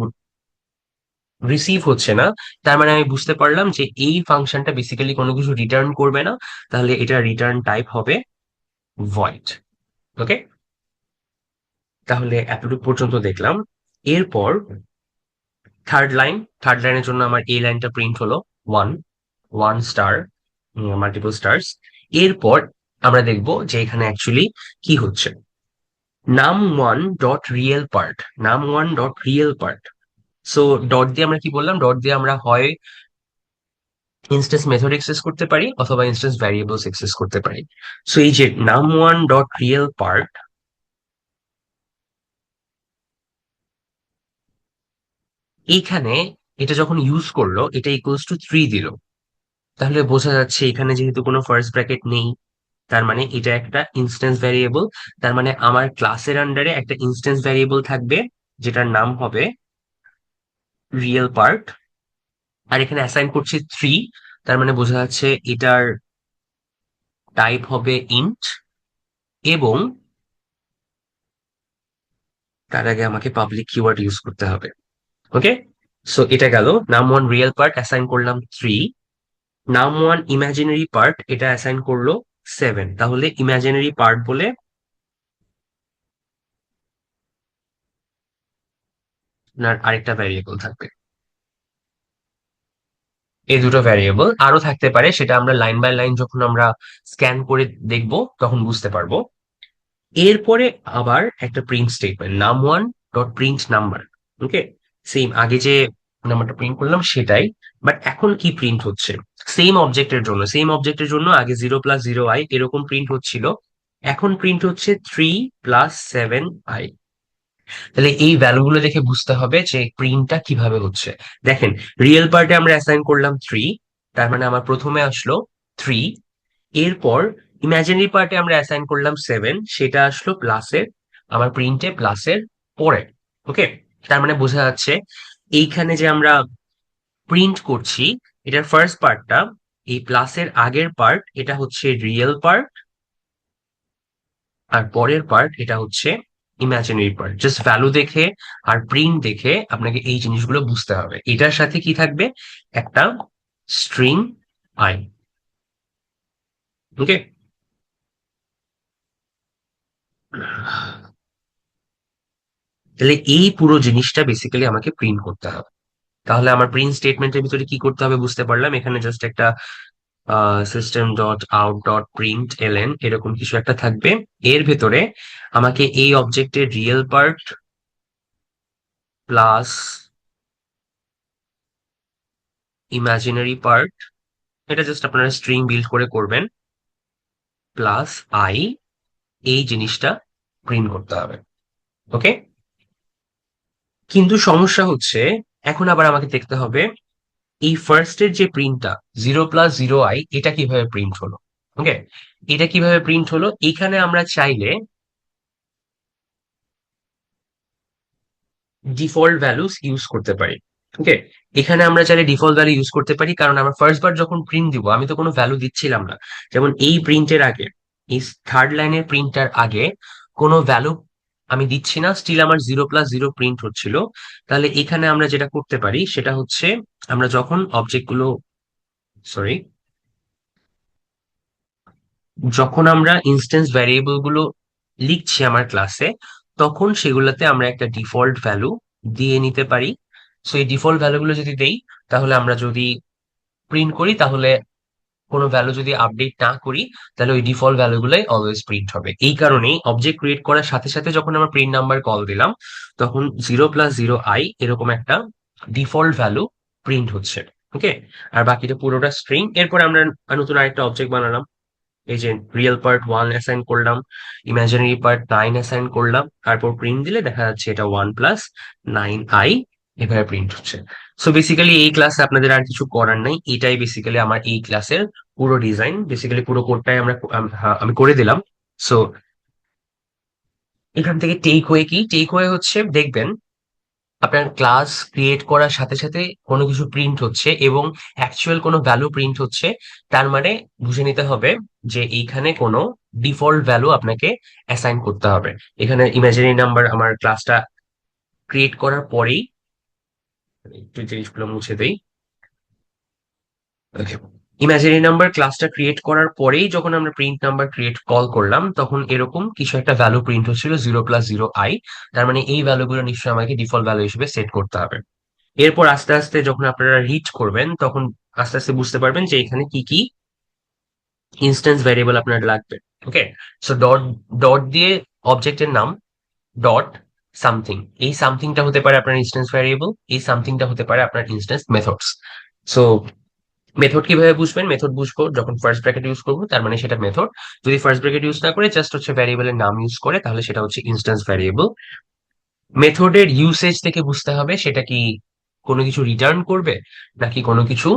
রিসিভ হচ্ছে না, তার মানে আমি বুঝতে পারলাম যে এই ফাংশনটা বেসিক্যালি কোনো কিছু রিটার্ন করবে না। তাহলে এটা রিটার্ন টাইপ হবে ভয়েড। ওকে, তাহলে এতটুকু পর্যন্ত দেখলাম। এরপর থার্ড লাইনের জন্য আমার এই লাইনটা প্রিন্ট হলো one, one star, multiple stars. এরপর আমরা দেখবো যে এখানে অ্যাকচুয়ালি কি হচ্ছে। নাম1 ডট রিয়েল পার্ট, নাম1 dot real part. So dot দিয়ে আমরা কি বললাম, ডট দিয়ে আমরা হয় ইনস্টেন্স মেথড এক্সেস করতে পারি অথবা ইনস্টেন্স ভ্যারিয়েবলস এক্সেস করতে পারি। সো এই যে নাম1 ডট রিয়েল পার্ট, এইখানে এটা যখন ইউজ করলো এটা ইকুয়ালস টু 3 দিল, তাহলে বোঝা যাচ্ছে এখানে যেহেতু কোনো ফার্স্ট ব্র্যাকেট নেই, তার মানে এটা একটা ইনস্টেন্স ভ্যারিয়েবল। তার মানে আমার ক্লাসের আন্ডারে একটা ইনস্টেন্স ভ্যারিয়েবল থাকবে যেটার নাম হবে রিয়েল পার্ট, আর এখানে অ্যাসাইন করছি 3, তার মানে বোঝা যাচ্ছে এটার টাইপ হবে ইন্ট, এবং তার আগে আমাকে পাবলিক কিওয়ার্ড ইউজ করতে হবে। ওকে, সো এটা গেল। নাম1 রিয়েল পার্ট অ্যাসাইন করলাম 3, নাম1 ইমাজিনারি পার্ট এটা অ্যাসাইন করলো 7, তাহলে ইমাজিনারি পার্ট বলে আপনার আরেকটা ভ্যারিয়েবল থাকবে। এই দুটো ভ্যারিয়েবল আরো থাকতে পারে, সেটা আমরা লাইন বাই লাইন যখন আমরা স্ক্যান করে দেখব তখন বুঝতে পারবো। এরপরে আবার একটা প্রিন্ট স্টেটমেন্ট, নাম1 dot print number. Okay, same আগে যে নাম্বারটা প্রিন্ট করলাম সেটাই, বাট এখন কি প্রিন্ট হচ্ছে, সেম অবজেক্টের জন্য আগে 0 + 0i এরকম প্রিন্ট হচ্ছিল, এখন প্রিন্ট হচ্ছে 3 + 7i। তাহলে এই ভ্যালুগুলো দেখে বুঝতে হবে যে প্রিন্টটা কিভাবে হচ্ছে। দেখেন, রিয়েল পার্টে আমরা অ্যাসাইন করলাম 3, তার মানে আমার প্রথমে আসলো 3। এরপর ইমাজিনারি পার্টে আমরা অ্যাসাইন করলাম 7, সেটা আসলো প্লাসের, আমার প্রিন্টে প্লাসের পরে। ওকে, তার মানে বোঝা যাচ্ছে এইখানে যে আমরা প্রিন্ট করছি এটার ফার্স্ট পার্টটা, এই প্লাসের আগের পার্ট এটা হচ্ছে রিয়েল পার্ট, আর পরের পার্ট এটা হচ্ছে ইমাজিনারি পার্ট। জাস্ট ভ্যালু দেখে আর প্রিন্ট দেখে আপনাকে এই জিনিসগুলো বুঝতে হবে। এটার সাথে কি থাকবে, একটা স্ট্রিং আই। ওকে, তাহলে এই পুরো জিনিসটা বেসিক্যালি আমাকে প্রিন্ট করতে হবে। তাহলে আমার প্রিন্ট স্টেটমেন্টের ভিতরে কি করতে হবে বুঝতে পারলাম। এখানে জাস্ট একটা system dot out dot print LN এরকম কিছু একটা থাকবে। এর ভেতরে আমাকে এই অবজেক্টের real part plus imaginary part, এটা জাস্ট আপনারা স্ট্রিং বিল্ড করে করবেন, প্লাস আই, এই জিনিসটা প্রিন্ট করতে হবে। ওকে, কিন্তু সমস্যা হচ্ছে এখন আবার আমাকে দেখতে হবে এই ফার্স্টের যে প্রিন্টটা 0 + 0i এটা কিভাবে প্রিন্ট হলো। ওকে, এটা কিভাবে প্রিন্ট হলো, এখানে আমরা চাইলে ডিফল্ট ভ্যালুস ইউজ করতে পারি। ওকে, এখানে আমরা চাইলে ডিফল্ট ভ্যালু ইউজ করতে পারি, কারণ আমরা ফার্স্ট বার যখন প্রিন্ট দিব আমি তো কোনো ভ্যালু দিচ্ছিলাম না। যেমন এই প্রিন্টের আগে, এই থার্ড লাইনের প্রিন্টার আগে কোনো ভ্যালু আমি দিচ্ছি না, স্টিল আমার 0+0 প্রিন্ট হচ্ছিল। তাহলে এখানে আমরা যেটা করতে পারি সেটা হচ্ছে, আমরা যখন অবজেক্ট গুলো, সরি, যখন আমরা ইনস্ট্যান্স ভ্যারিয়েবল গুলো লিখছি আমার ক্লাসে, তখন সেগুলোতে আমরা একটা ডিফল্ট ভ্যালু দিয়ে নিতে পারি। সো এই ডিফল্ট ভ্যালু গুলো যদি দেই, তাহলে আমরা যদি প্রিন্ট করি, তাহলে কোনো ভ্যালু যদি আপডেট না করি, তাহলে ওই ডিফল্ট ভ্যালু গুলোই অলওয়েজ প্রিন্ট হবে। এই কারণেই অবজেক্ট ক্রিয়েট করার সাথে সাথে যখন আমরা প্রিন্ট নাম্বার কল দিলাম, তখন 0+0 i এরকম একটা ডিফল্ট ভ্যালু প্রিন্ট হচ্ছে। ওকে, আর বাকিটা পুরোটা স্ট্রিং। এরপর আমরা নতুন আরেকটা অবজেক্ট বানালাম। এই যে রিয়েল পার্ট 1 অ্যাসাইন করলাম, ইমাজিনারি পার্ট 9 অ্যাসাইন করলাম, তারপর প্রিন্ট দিলে দেখা যাচ্ছে এটা 1+9i এভাবে প্রিন্ট হচ্ছে। সো বেসিক্যালি এই ক্লাসে আপনাদের আর কিছু করার নাই, এটাই বেসিক্যালি আমার এই ক্লাসের পুরো ডিজাইন। বেসিক্যালি পুরো কোডটাই আমি করে দিলাম। সো এখান থেকে টেক ওয়ে কি? টেক ওয়ে হচ্ছে, দেখবেন আপনার ক্লাস ক্রিয়েট করার সাথে সাথে কোনো কিছু প্রিন্ট হচ্ছে এবং অ্যাকচুয়াল কোনো ভ্যালু প্রিন্ট হচ্ছে, তার মানে বুঝে নিতে হবে যে এইখানে কোনো ডিফল্ট ভ্যালু আপনাকে অ্যাসাইন করতে হবে। এখানে ইমাজিনারি নাম্বার আমার ক্লাসটা ক্রিয়েট করার পরেই, একটু জিনিসগুলো মুছে দেই। ইমাজিনারি নাম্বার ক্লাসটা ক্রিয়েট করার পরেই যখন আমরা প্রিন্ট নাম্বার ক্রিয়েট কল করলাম, তখন এরকম কিছু একটা ভ্যালু প্রিন্ট হচ্ছিল, 0+0 i। তার মানে এই ভ্যালুগুলো নিশ্চয়ই আমাকে ডিফল্ট ভ্যালু হিসেবে সেট করতে হবে। এরপর আস্তে আস্তে যখন আপনারা রিড করবেন, তখন আস্তে আস্তে বুঝতে পারবেন যে এখানে কি কি ইনস্ট্যান্স ভ্যারিয়েবল আপনার লাগবে। ওকে, সো ডট, ডট দিয়ে অবজেক্টের নাম, ডট সামথিং, এই সামথিংটা হতে পারে আপনার ইনস্ট্যান্স ভ্যারিয়েবল, এই সামথিংটা হতে পারে আপনার ইনস্ট্যান্স মেথডস। সো মেথড কিভাবে বুঝবেন? মেথড বুঝবো যখন ফার্স্ট ব্র্যাকেট ইউজ করবো, তার মানে সেটা মেথড। যদি ফার্স্ট ব্র্যাকেট ইউজ না করে জাস্ট হচ্ছে ভ্যারিয়েবলের নাম ইউজ করে, তাহলে সেটা হচ্ছে ইনস্ট্যান্স ভ্যারিয়েবল। মেথডের ইউসেজ থেকে বুঝতে হবে সেটা কি কোনো কিছু রিটার্ন করবে নাকি কোনো কিছু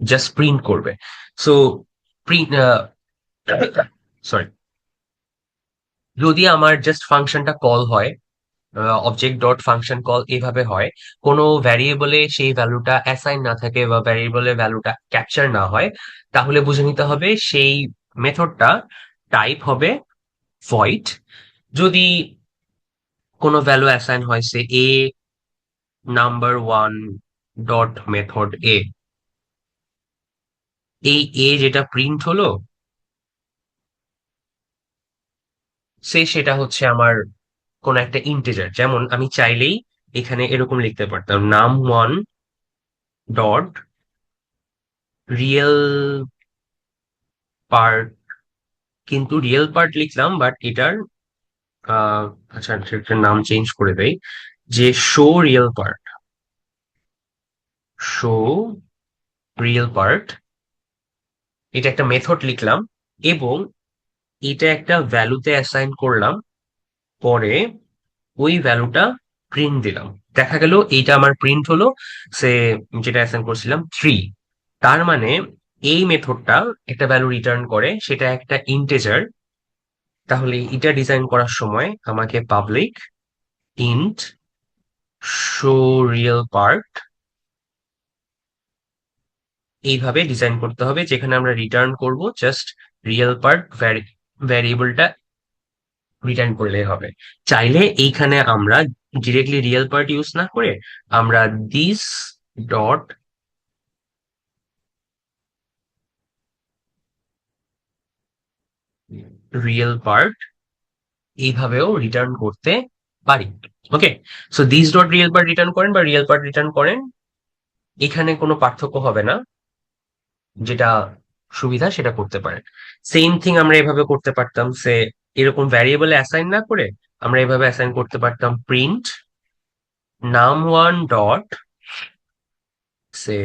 জাস্ট প্রিন্ট করবে। সো প্রিন্ট, সরি, যদি আমার জাস্ট ফাংশনটা কল হয়, অবজেক্ট ডট ফাংশন কল এভাবে হয়, কোনো ভ্যারিয়েবলে সেই ভ্যালুটা অ্যাসাইন না থাকে বা ভ্যারিয়েবলের ভ্যালুটা ক্যাপচার না হয়, তাহলে বুঝে নিতে হবে সেই মেথডটা টাইপ হবে ভয়েড। যদি কোনো ভ্যালু অ্যাসাইন হয় সে এ নাম্বার 1 ডট মেথড এ, এই এ যেটা প্রিন্ট হলো, সেটা হচ্ছে আমার কোন একটা ইন্টিজার। যেমন আমি চাইলেই এখানে এরকম লিখতে পারতাম, নাম 1 ডট রিয়েল পার্ট, কিন্তু রিয়েল পার্ট লিখলাম বাট এটার আহ আচ্ছা সেটার নাম চেঞ্জ করে দেই, যে show real part, show real part, এটা একটা মেথড লিখলাম এবং এটা একটা ভ্যালুতে অ্যাসাইন করলাম। পরে ওই ভ্যালুটা প্রিন্ট দিলাম, দেখা গেল এইটা আমার প্রিন্ট হলো, সে যেটা অ্যাসাইন করছিলাম 3। তার মানে এই মেথডটা একটা ভ্যালু রিটার্ন করে, সেটা একটা ইন্টেজার। তাহলে এটা ডিজাইন করার সময় আমাকে public int show real part এইভাবে ডিজাইন করতে হবে, যেখানে আমরা রিটার্ন করব জাস্ট রিয়েল পার্ট ভ্যারিয়েবলটা রিটার্ন করলেই হবে। চাইলে এইখানে আমরা ডিরেক্টলি রিয়েল পার্ট ইউজ না করে আমরা দিস ডট রিয়েল পার্ট এইভাবেও রিটার্ন করতে পারি। Okay, so this dot real part return করেন বা রিয়েল পার্ট রিটার্ন করেন, এখানে কোনো পার্থক্য হবে না। যেটা সুবিধা সেটা করতে পারেন। সেম থিং আমরা এভাবে করতে পারতাম, সে এরকম ভ্যারিয়েবলে অ্যাসাইন না করে আমরা এভাবে অ্যাসাইন করতে পারতাম, প্রিন্ট নাম 1 ডট, সে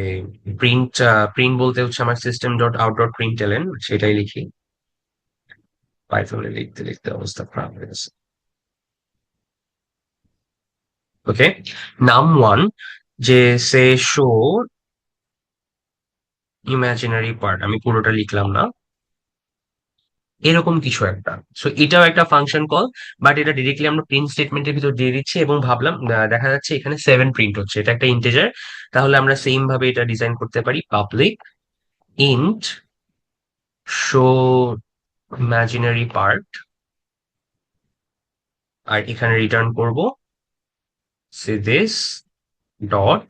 প্রিন্ট, প্রিন্ট বলতে হচ্ছে আমার system dot out dot print এলেন, সেটাই লিখি। পাইথনে লিখতে লিখতে অবস্থা খারাপ হয়ে গেছে। ওকে, নাম 1, যে সে শো ইমাজিনারি পার্ট, আমি পুরোটা লিখলাম না, এরকম কিছু একটা। সো এটাও একটা ফাংশন কল, বাট এটা ডিরেক্টলি আমরা প্রিন্ট স্টেটমেন্টের ভিতর দিয়ে দিচ্ছি এবং ভাবলাম দেখা যাচ্ছে এখানে 7 প্রিন্ট হচ্ছে, এটা একটা ইন্টিজার। তাহলে আমরা সেম ভাবে এটা ডিজাইন করতে পারি, public int show imaginary part, আর এখানে রিটার্ন করব সে দিস ডট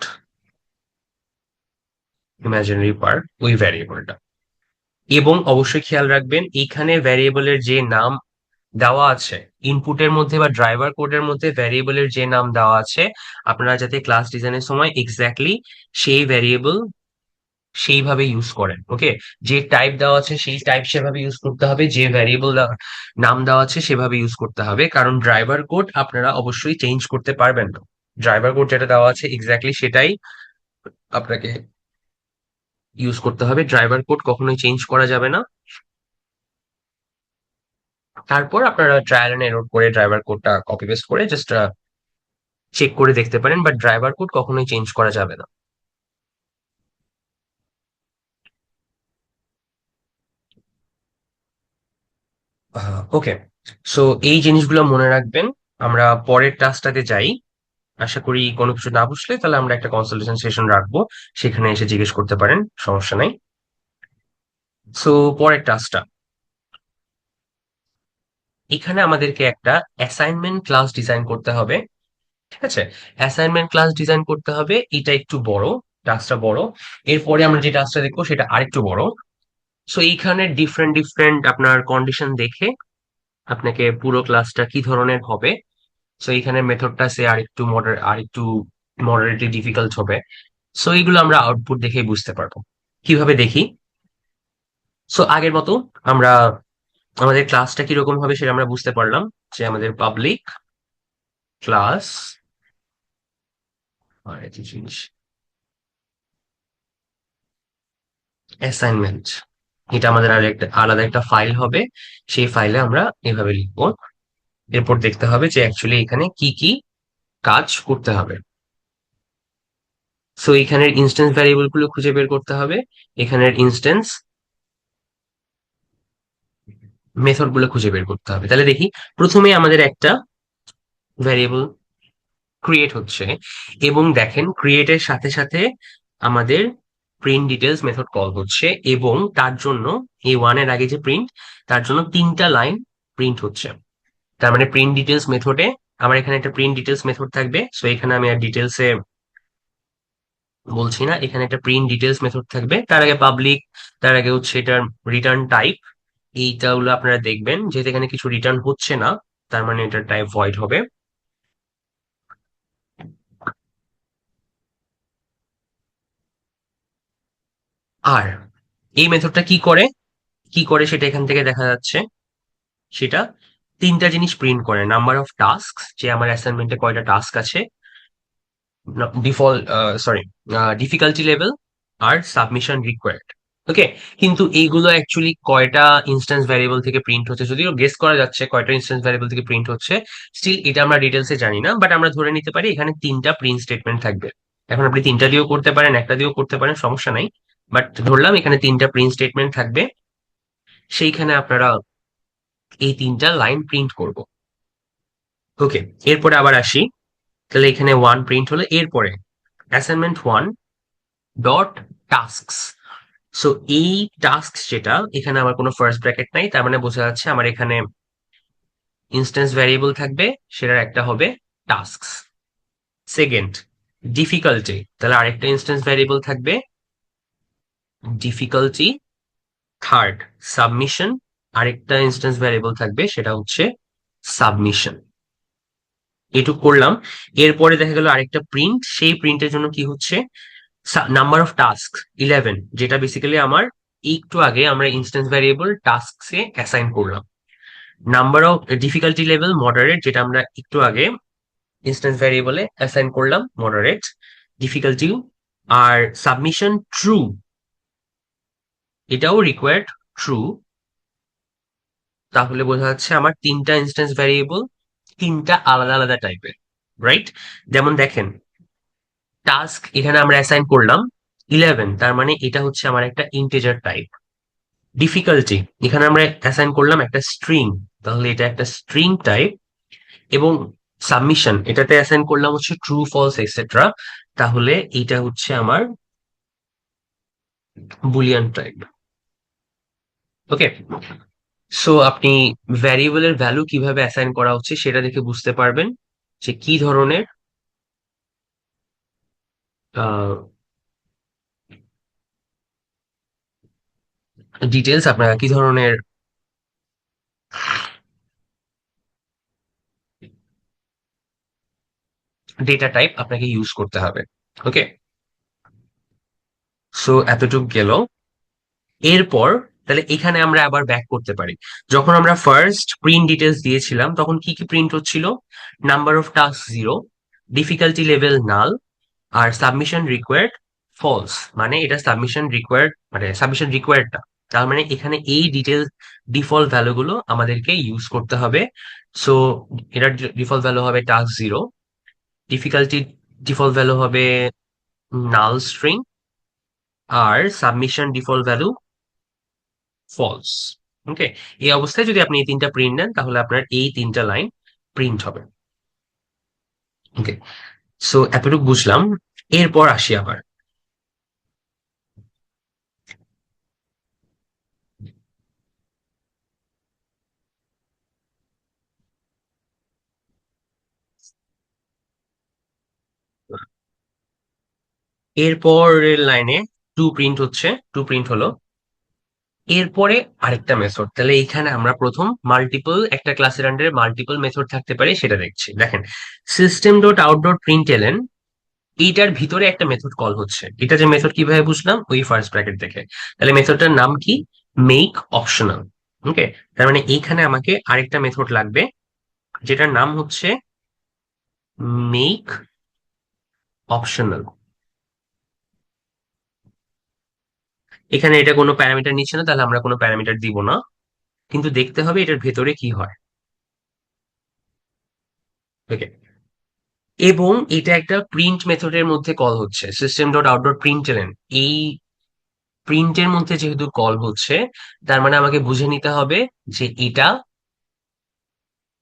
ইমাজিনারি পার্ট ওই ভ্যারিয়েবলটা। এবং অবশ্যই খেয়াল রাখবেন এইখানে ভ্যারিয়েবলের যে নাম দেওয়া আছে ইনপুটের মধ্যে বা ড্রাইভার কোডের মধ্যে ভ্যারিয়েবলের যে নাম দেওয়া আছে, আপনারা যাতে ক্লাস ডিজাইনের সময় এক্স্যাক্টলি সেই ভ্যারিয়েবল সেইভাবে ইউজ করেন। ওকে, যে টাইপ দেওয়া আছে সেই টাইপ সেভাবে ইউজ করতে হবে, যে ভ্যারিয়েবল নাম দেওয়া আছে সেভাবে ইউজ করতে হবে, কারণ ড্রাইভার কোড আপনারা অবশ্যই চেঞ্জ করতে পারবেন না। ড্রাইভার কোড যেটা দেওয়া আছে এক্স্যাক্টলি সেটাই আপনাকে ইউজ করতে হবে, ড্রাইভার কোড কখনোই চেঞ্জ করা যাবে না। তারপর আপনারা ট্রায়াল এন্ড এরর করে ড্রাইভার কোডটা কপি পেস্ট করে জাস্ট চেক করে দেখতে পারেন, বাট ড্রাইভার কোড কখনোই চেঞ্জ করা যাবে না। ওকে, সো এই জিনিসগুলো মনে রাখবেন। আমরা পরের টাস্কটাতে যাই। আশা করি কোনো কিছু না বুঝলে তাহলে আমরা একটা কনসালটেশন সেশন রাখবো, সেখানে এসে জিজ্ঞেস করতে পারেন, সমস্যা নাই। সো পরের টাস্কটা, এখানে আমাদেরকে একটা অ্যাসাইনমেন্ট ক্লাস ডিজাইন করতে হবে। ঠিক আছে, অ্যাসাইনমেন্ট ক্লাস ডিজাইন করতে হবে, এটা একটু বড়, টাস্কটা বড়। এরপরে আমরা যে টাস্কটা দেখবো সেটা আরেকটু বড়। সো এইখানে ডিফারেন্ট ডিফারেন্ট আপনার কন্ডিশন দেখে আপনাকে পুরো ক্লাসটা কি ধরনের হবে, সো এইখানে মেথডটা সে আরেকটু মডারেটলি ডিফিকাল্ট হবে। সো এইগুলো আমরা আউটপুট দেখে বুঝতে পারবো। কিভাবে দেখি? সো আগের মতো আমরা আমাদের ক্লাসটা কিরকম হবে সেটা আমরা বুঝতে পারলাম, যে আমাদের পাবলিক ক্লাস আর একটা জিনিস অ্যাসাইনমেন্ট, এটা আমাদের আর একটা আলাদা একটা ফাইল হবে। সেই ফাইলে আমরা এভাবে লিখবো। এরপর দেখতে হবে যে অ্যাকচুয়ালি এখানে কি কি কাজ করতে হবে। সো এখানের ইনস্ট্যান্স ভ্যারিয়েবল গুলো খুঁজে বের করতে হবে, এখানের ইনস্ট্যান্স মেথড গুলো খুঁজে বের করতে হবে। তাহলে দেখি, প্রথমে আমাদের একটা ভ্যারিয়েবল ক্রিয়েট হচ্ছে, এবং দেখেন ক্রিয়েটের সাথে সাথে আমাদের প্রিন্ট ডিটেলস মেথড কল হচ্ছে, এবং তার জন্য এই ওয়ান এর আগে যে প্রিন্ট, তার জন্য তিনটা লাইন প্রিন্ট হচ্ছে। তার মানে প্রিন্ট ডিটেলস মেথডে আমার এখানে একটা প্রিন্ট ডিটেলস মেথড থাকবে। সো এখানে আমি আর ডিটেলসে বলছি না, এখানে একটা প্রিন্ট ডিটেলস মেথড থাকবে, তার আগে পাবলিক, তার আগে হচ্ছে এটার রিটার্ন টাইপ। এইটা হলো আপনারা দেখবেন যেহেতু এখানে কিছু রিটার্ন হচ্ছে না, তার মানে এটার টাইপ ভয়েড হবে। আর এই মেথডটা কি করে সেটা এখান থেকে দেখা যাচ্ছে। সেটা তিনটা জিনিস প্রিন্ট করে: নাম্বার অফ টাস্ক, যে আমার অ্যাসাইনমেন্টে কয়টা টাস্ক আছে, ডিফল্ট সরি ডিফিকাল্টি লেভেল, আর সাবমিশন রিকোয়ার্ড। ওকে, কিন্তু এইগুলো অ্যাকচুয়ালি কয়টা ইনস্ট্যান্স ভ্যারিয়েবল থেকে প্রিন্ট হচ্ছে, যদিও গেস করা যাচ্ছে কয়টা ইনস্ট্যান্স ভ্যারিয়েবল থেকে প্রিন্ট হচ্ছে, স্টিল এটা আমরা ডিটেলসে জানি না, বাট আমরা ধরে নিতে পারি এখানে তিনটা প্রিন্ট স্টেটমেন্ট থাকবে। এখন আপনি তিনটা দিয়েও করতে পারেন, একটা দিয়েও করতে পারেন, সমস্যা নাই, বাট ধরলাম এখানে তিনটা প্রিন্ট স্টেটমেন্ট থাকবে। সেইখানে আপনারা এই তিনটা লাইন প্রিন্ট করব। ওকে, এরপরে আবার আসি। তাহলে এখানে ওয়ান প্রিন্ট হলো, এরপরে assignment one dot tasks. So এই টাস্ক যেটা, এখানে আমার কোনো ফার্স্ট ব্র্যাকেট নাই, তার মানে বোঝা যাচ্ছে আমার এখানে ইনস্ট্যান্স ভ্যারিয়েবল থাকবে, সেটার একটা হবে টাস্কস। সেকেন্ড, ডিফিকাল্টি, তাহলে আরেকটা ইনস্ট্যান্স ভ্যারিয়েবল থাকবে ডিফিকাল্টি। থার্ড, সাবমিশন, আরেকটা ইনস্ট্যান্স ভ্যারিয়েবল থাকবে, সেটা হচ্ছে সাবমিশন। এটুকু করলাম। এরপরে দেখা গেল আরেকটা প্রিন্ট, সেই প্রিন্টের জন্য কি হচ্ছে, নাম্বার অফ টাস্ক 11, যেটা বেসিক্যালি আমার একটু আগে আমরা ইনস্ট্যান্স ভ্যারিয়েবল টাস্কসে অ্যাসাইন করলাম। Number of difficulty level moderate, যেটা আমরা একটু আগে ইনস্ট্যান্স ভ্যারিয়েবলে অ্যাসাইন করলাম মডারেট ডিফিকাল্টি। আর সাবমিশন ট্রু, এটাও রিকোয়ার্ড ট্রু। তাহলে বোঝা যাচ্ছে আমার তিনটা ইনস্ট্যান্স ভ্যারিয়েবল তিনটা আলাদা আলাদা টাইপের, রাইট? যেমন দেখেন, টাস্ক এখানে আমরা অ্যাসাইন করলাম 11, তার মানে এটা হচ্ছে আমার একটা ইন্টিজার টাইপ। ডিফিকাল্টি এখানে আমরা অ্যাসাইন করলাম একটা স্ট্রিং, তাহলে এটা একটা স্ট্রিং টাইপ। এবং সাবমিশন এটাতে অ্যাসাইন করলাম হচ্ছে ট্রু ফলস এক্সেট্রা, তাহলে এটা হচ্ছে আমার বুলিয়ান টাইপ। ওকে, সো আপনি ভ্যারিয়েবলের ভ্যালু কিভাবে অ্যাসাইন করা হচ্ছে সেটা দেখে বুঝতে পারবেন যে কি ধরনের ডিটেলস আপনার, কি ধরনের ডেটা টাইপ আপনাকে ইউজ করতে হবে। ওকে, সো এতটুকু গেল। এরপর তাহলে এখানে আমরা আবার ব্যাক করতে পারি। যখন আমরা ফার্স্ট প্রিন্ট ডিটেলস দিয়েছিলাম তখন কি কি প্রিন্ট হচ্ছিল? Number of task 0, difficulty level null, আর সাবমিশন রিকোয়ার্ড ফলস। মানে এটা সাবমিশন রিকোয়ার্ড, মানে সাবমিশন রিকোয়ার্ডটা, তার মানে এখানে এই ডিটেল ডিফল্ট ভ্যালুগুলো আমাদেরকে ইউজ করতে হবে। সো এটার ডিফল্ট ভ্যালু হবে টাস্ক 0, ডিফিকাল্টি ডিফল্ট ভ্যালু হবে নাল স্ট্রিং, আর সাবমিশন ডিফল্ট ভ্যালু ফলস। ওকে, এই অবস্থায় যদি আপনি এই তিনটা প্রিন্ট নেন তাহলে আপনার এই তিনটা লাইন প্রিন্ট হবে। ওকে, সো এতটুকু বুঝলাম। এরপর আসি আবার। এরপরের লাইনে টু প্রিন্ট হচ্ছে, টু প্রিন্ট হলো। এরপরে আরেকটা মেথড, তাহলে এইখানে আমরা প্রথম মাল্টিপল, একটা ক্লাসের আন্ডারে মাল্টিপল মেথড থাকতে পারে সেটা দেখছি। দেখেন, system dot out dot print L N, এইটার ভিতরে একটা মেথড কল হচ্ছে। এটা যে মেথড কিভাবে বুঝলাম? ওই ফার্স্ট ব্র্যাকেট দেখে। তাহলে মেথডটার নাম কি? Make optional. ওকে, তার মানে এইখানে আমাকে আরেকটা মেথড লাগবে যেটার নাম হচ্ছে মেক অপশনাল। এখানে এটা কোনো প্যারামিটার নিচ্ছে না, তাহলে আমরা কোনো প্যারামিটার দিব না, কিন্তু দেখতে হবে এটার ভেতরে কি হয়। ওকে, এবং এটা একটা প্রিন্ট মেথডের মধ্যে কল হচ্ছে, সিস্টেম ডট আউট ডট প্রিন্টএলএন। এই প্রিন্টের মধ্যে যেহেতু কল হচ্ছে, তার মানে আমাকে বুঝে নিতে হবে যে এটা,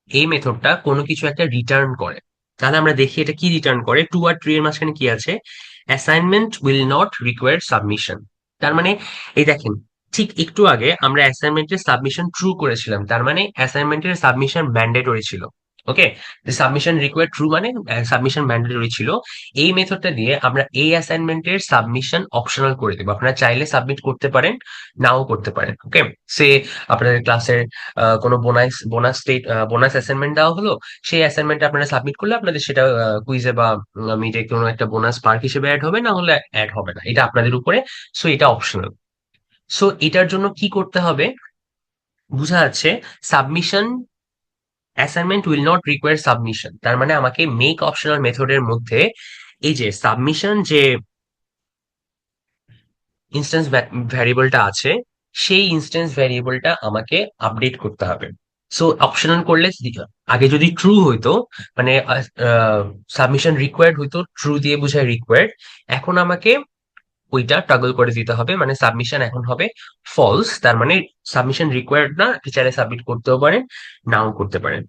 এই মেথডটা কোনো কিছু একটা রিটার্ন করে। তাহলে আমরা দেখি এটা কি রিটার্ন করে। টু আর ট্রি এর মাঝখানে কি আছে? Assignment will not require submission. তার মানে এই দেখেন, ঠিক একটু আগে আমরা অ্যাসাইনমেন্টের সাবমিশন ট্রু করেছিলাম, তার মানে অ্যাসাইনমেন্টের সাবমিশন ম্যান্ডেটরি ছিল। ওকে, সাবমিশন রিকোয়ার ট্রু মানে সাবমিশন ম্যান্ডেটরি ছিল। এই মেথডটা দিয়ে আমরা এই অ্যাসাইনমেন্টের সাবমিশন অপশনাল করে দেবো। আপনারা চাইলে সাবমিট করতে পারেন, নাও করতে পারেন। ওকে, সে আপনাদের ক্লাসের কোনো বোনাস বোনাস অ্যাসাইনমেন্ট দেওয়া হলো, সেই অ্যাসাইনমেন্ট আপনারা সাবমিট করলে আপনাদের সেটা কুইজে বা মিটে কোনো একটা বোনাস মার্ক হিসেবে অ্যাড হবে, না হলে অ্যাড হবে না, এটা আপনাদের উপরে। সো এটা অপশনাল। সো এটার জন্য কি করতে হবে? বোঝা যাচ্ছে submission, assignment will not require submission, তার মানে আমাকে মেক অপশনাল মেথডের মধ্যে এই যে সাবমিশন যে ইনস্ট্যান্স ভ্যারিয়েবলটা আছে, সেই ইনস্ট্যান্স ভ্যারিয়েবলটা আমাকে আপডেট করতে হবে। সো অপশনাল করলে আগে যদি ট্রু হইতো, মানে সাবমিশন রিকোয়ার্ড হইতো, ট্রু দিয়ে বোঝায় রিকোয়ার্ড, এখন আমাকে ওইটা টগল করে দিতে হবে, মানে সাবমিশন এখন হবে ফলস। তার মানে সাবমিশন রিকোয়ার্ড না, টিচারে সাবমিট করতেও পারেন, নাও করতে পারেন।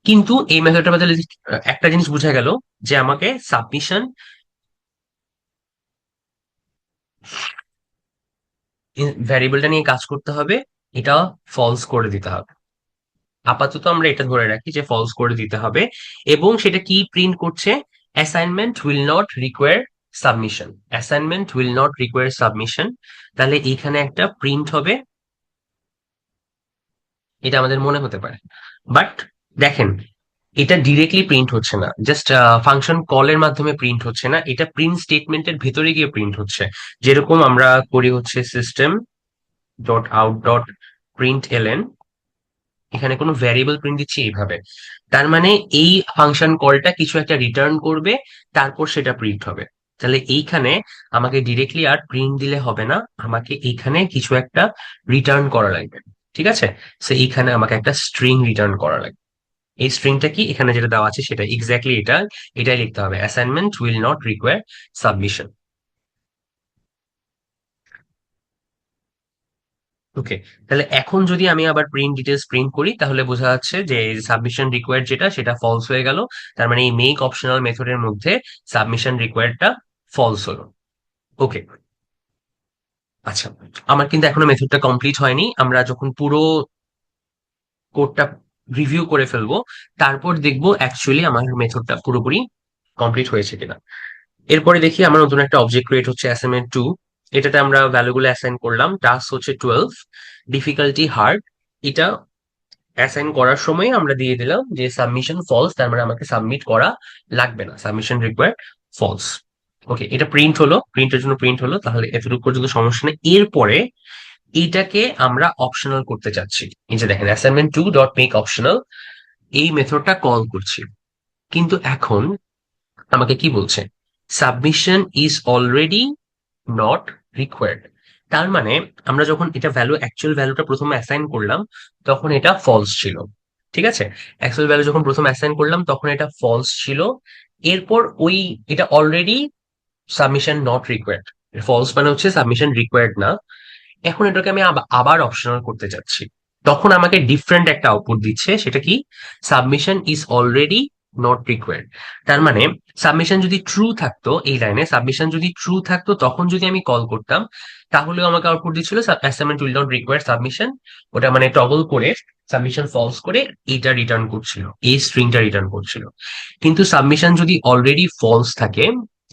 কিন্তু এই মেথডটার বদলে একটা জিনিস বোঝা গেল, যে আমাকে সাবমিশন ভ্যারিয়েবলটা নিয়ে কাজ করতে হবে, এটা ফলস করে দিতে হবে। আপাতত আমরা এটা ধরে রাখি যে ফলস করে দিতে হবে। এবং সেটা কি প্রিন্ট করছে? Assignment will not require submission, assignment will not require submission. তাহলে এইখানে একটা প্রিন্ট হবে, এটা আমাদের মনে হতে পারে। বাট দেখেন, এটা ডিরেক্টলি প্রিন্ট হচ্ছে না, জাস্ট ফাংশন কলের মাধ্যমে প্রিন্ট হচ্ছে না, এটা প্রিন্ট স্টেটমেন্টের ভেতরে গিয়ে প্রিন্ট হচ্ছে। যেরকম আমরা করি হচ্ছে system dot out dot print L N, এখানে কোনো ভ্যারিয়েবল প্রিন্ট দিচ্ছি এইভাবে, তার মানে এই ফাংশন কলটা কিছু একটা রিটার্ন করবে, তারপর সেটা প্রিন্ট হবে। তাহলে এইখানে আমাকে ডিরেক্টলি আর প্রিন্ট দিলে হবে না, আমাকে এইখানে কিছু একটা রিটার্ন করা লাগবে। ঠিক আছে, সো এইখানে আমাকে একটা স্ট্রিং রিটার্ন করা লাগবে। এই স্ট্রিংটা কি এখানে যেটা দেওয়া আছে সেটা এক্স্যাক্টলি এটা, এটাই লিখতে হবে, assignment will not require submission. Okay, তাহলে এখন যদি আমি আবার প্রিন্ট ডিটেলস প্রিন্ট করি তাহলে বোঝা যাচ্ছে যে সাবমিশন রিকোয়ার্ড যেটা সেটা ফলস হয়ে গেল। তার মানে এই মেক অপশনাল মেথডের মধ্যে সাবমিশন রিকোয়ার্ডটা ফলস হলো। ওকে, আচ্ছা, আমার কিন্তু এখনো মেথডটা কমপ্লিট হয়নি। আমরা যখন পুরো কোডটা রিভিউ করে ফেলবো, তারপর দেখবো অ্যাকচুয়ালি আমার মেথডটা পুরোপুরি কমপ্লিট হয়েছে কিনা। এরপরে দেখি আমার নতুন একটা অবজেক্ট ক্রিয়েট হচ্ছে অ্যাসাইনমেন্ট 2। এটাতে আমরা ভ্যালুগুলো অ্যাসাইন করলাম, টাস্ক হচ্ছে 12, ডিফিকাল্টি হার্ড। এটা অ্যাসাইন করার সময় আমরা দিয়ে দিলাম যে সাবমিশন ফলস, তার মানে আমাকে সাবমিট করা লাগবে না, সাবমিশন রিকোয়ার্ড ফলস। ওকে, এটা প্রিন্ট হলো, প্রিন্টের জন্য প্রিন্ট হলো, তাহলে এতটুকু পর্যন্ত সমস্যা নেই। এরপরে এইটাকে আমরা অপশনাল করতে চাচ্ছি। এই যে দেখেন অ্যাসাইনমেন্ট 2 ডট মেক অপশনাল, এই মেথডটা কল করছি। কিন্তু এখন আমাকে কি বলছে, submission is already not required. তার মানে আমরা যখন এটা ভ্যালু, অ্যাকচুয়াল ভ্যালুটা প্রথমে অ্যাসাইন করলাম তখন এটা ফলস ছিল। ঠিক আছে, অ্যাকচুয়াল ভ্যালু যখন প্রথমে অ্যাসাইন করলাম তখন এটা ফলস ছিল। এরপর ওই, এটা already submission not required, false মানে হচ্ছে সাবমিশন রিকোয়ার্ড না। এখন এটাকে আমি আবার অপশনাল করতে যাচ্ছি, তখন আমাকে ডিফারেন্ট একটা আউটপুট দিচ্ছে, সেটা কি, submission is already not required. তার মানে সাবমিশন যদি ট্রু থাকতো, এই লাইনে সাবমিশন যদি ট্রু থাকতো তখন যদি আমি কল করতাম, তাহলেও আমাকে আউটপুট দিচ্ছিল assignment will not require submission. ওটা মানে টগল করে সাবমিশন ফলস করে এইটা রিটার্ন করছিল, এই স্ট্রিংটা রিটার্ন করছিল। কিন্তু সাবমিশন যদি অলরেডি ফলস থাকে,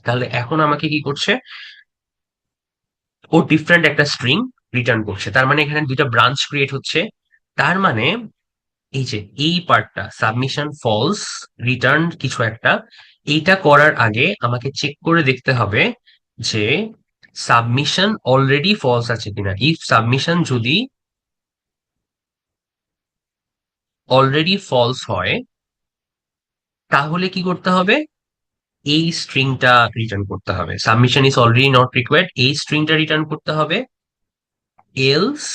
তাহলে এখন আমাকে কি করছে, ও ডিফারেন্ট একটা স্ট্রিং রিটার্ন করছে। তার মানে এখানে দুইটা ব্রাঞ্চ ক্রিয়েট হচ্ছে। তার মানে এই যে এই পার্টটা সাবমিশন ফলস রিটার্ন কিছু একটা, এইটা করার আগে আমাকে চেক করে দেখতে হবে যে সাবমিশন অলরেডি ফলস আছে কিনা। ইফ সাবমিশন যদি অলরেডি ফলস হয়, তাহলে কি করতে হবে, এই স্ট্রিংটা রিটার্ন করতে হবে, submission is already not required, এই স্ট্রিংটা রিটার্ন করতে হবে। এলস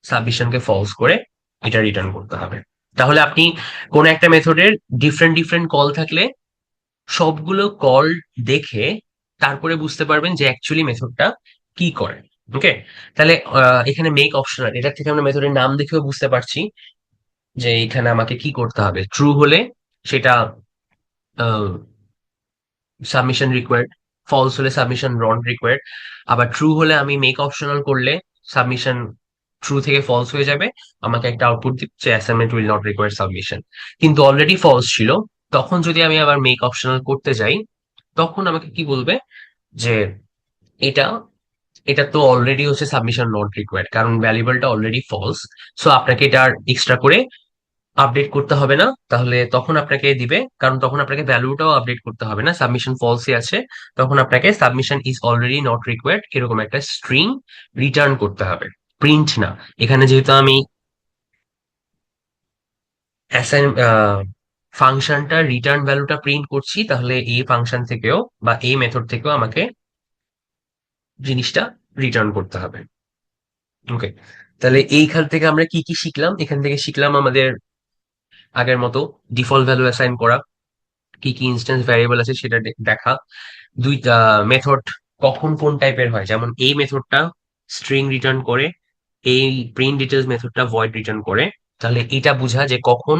সাবমিশনকে ফলস করে এটা রিটার্ন করতে হবে। তাহলে আপনি কোন একটা মেথডের ডিফারেন্ট ডিফারেন্ট কল থাকলে সবগুলো কল দেখে তারপরে বুঝতে পারবেন যে অ্যাকচুয়ালি মেথডটা কি করে। ওকে, তাহলে এখানে মেক অপশনাল, এটা থেকে আমরা মেথডের নাম দেখেও বুঝতে পারছি যে এখানে আমাকে কি করতে হবে। ট্রু হলে সেটা সাবমিশন রিকোয়ার্ড, ফলস হলে সাবমিশন নট রিকোয়ার্ড। আবার ট্রু হলে আমি মেক অপশনাল করলে সাবমিশন ট্রু থেকে ফলস হয়ে যাবে, আমাকে একটা আউটপুট দিচ্ছে assignment will not require submission. কিন্তু অলরেডি ফলস ছিল, তখন যদি আমি আবার মেক অপশনাল করতে যাই, তখন আমাকে কি বলবে যে এটা, এটা তো অলরেডি হচ্ছে সাবমিশন নট রিকোয়ার্ড, কারণ ভ্যারিয়েবলটা অলরেডি ফলস। সো আপনাকে এটা আর এক্সট্রা করে আপডেট করতে হবে না। তাহলে তখন আপনাকে দিবে, কারণ তখন আপনাকে ভ্যালুটাও আপডেট করতে হবে না, সাবমিশন ফলসই আছে। তখন আপনাকে submission is already not required এরকম একটা স্ট্রিং রিটার্ন করতে হবে, প্রিন্ট না। এখানে যেহেতু আমি অ্যাসাইন ফাংশনটা রিটার্ন ভ্যালুটা প্রিন্ট করছি, তাহলে এই ফাংশন থেকেও বা এই মেথড থেকেও আমাকে জিনিসটা রিটার্ন করতে হবে। ওকে, তাহলে এইখান থেকে আমরা কি কি শিখলাম, এখান থেকে শিখলাম আমাদের আগের মতো ডিফল্ট ভ্যালু অ্যাসাইন করা, কি কি ইনস্ট্যান্স ভ্যারিয়েবল আছে সেটা দেখা, দুইটা মেথড কখন কোন টাইপের হয়, যেমন এই মেথডটা স্ট্রিং রিটার্ন করে, এই প্রিন্ট ডিটেলস মেথডটা ভয়েড রিটার্ন করে। তাহলে এটা বোঝা যে কখন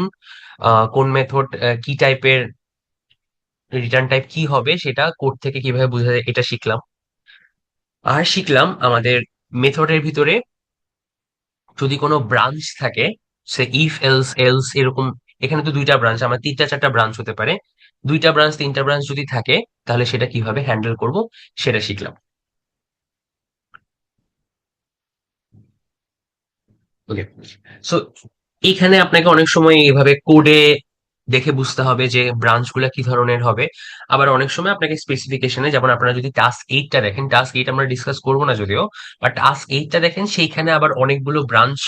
কোন মেথড কি টাইপের, রিটার্ন টাইপ কি হবে সেটা কোড থেকে কিভাবে বোঝা যায়, এটা শিখলাম। আর শিখলাম আমাদের মেথডের ভিতরে যদি কোনো ব্রাঞ্চ থাকে, সে ইফ এলস এলস এরকম, এখানে তো দুইটা ব্রাঞ্চ, আমার তিনটা চারটা ব্রাঞ্চ হতে পারে, দুইটা ব্রাঞ্চ তিনটা ব্রাঞ্চ যদি থাকে, তাহলে সেটা কিভাবে হ্যান্ডেল করব সেটা শিখলাম। ওকে, সো এখানে আপনাকে অনেক সময় এভাবে কোডে দেখে বুঝতে হবে যে ব্রাঞ্চ গুলা কি ধরনের হবে। আবার অনেক সময় আপনাকে স্পেসিফিকেশনে, যেমন আপনারা যদি টাস্ক 8টা দেখেন, টাস্ক 8 আমরা ডিসকাস করবো না যদিও, বাট টাস্ক 8টা দেখেন, সেইখানে আবার অনেকগুলো ব্রাঞ্চ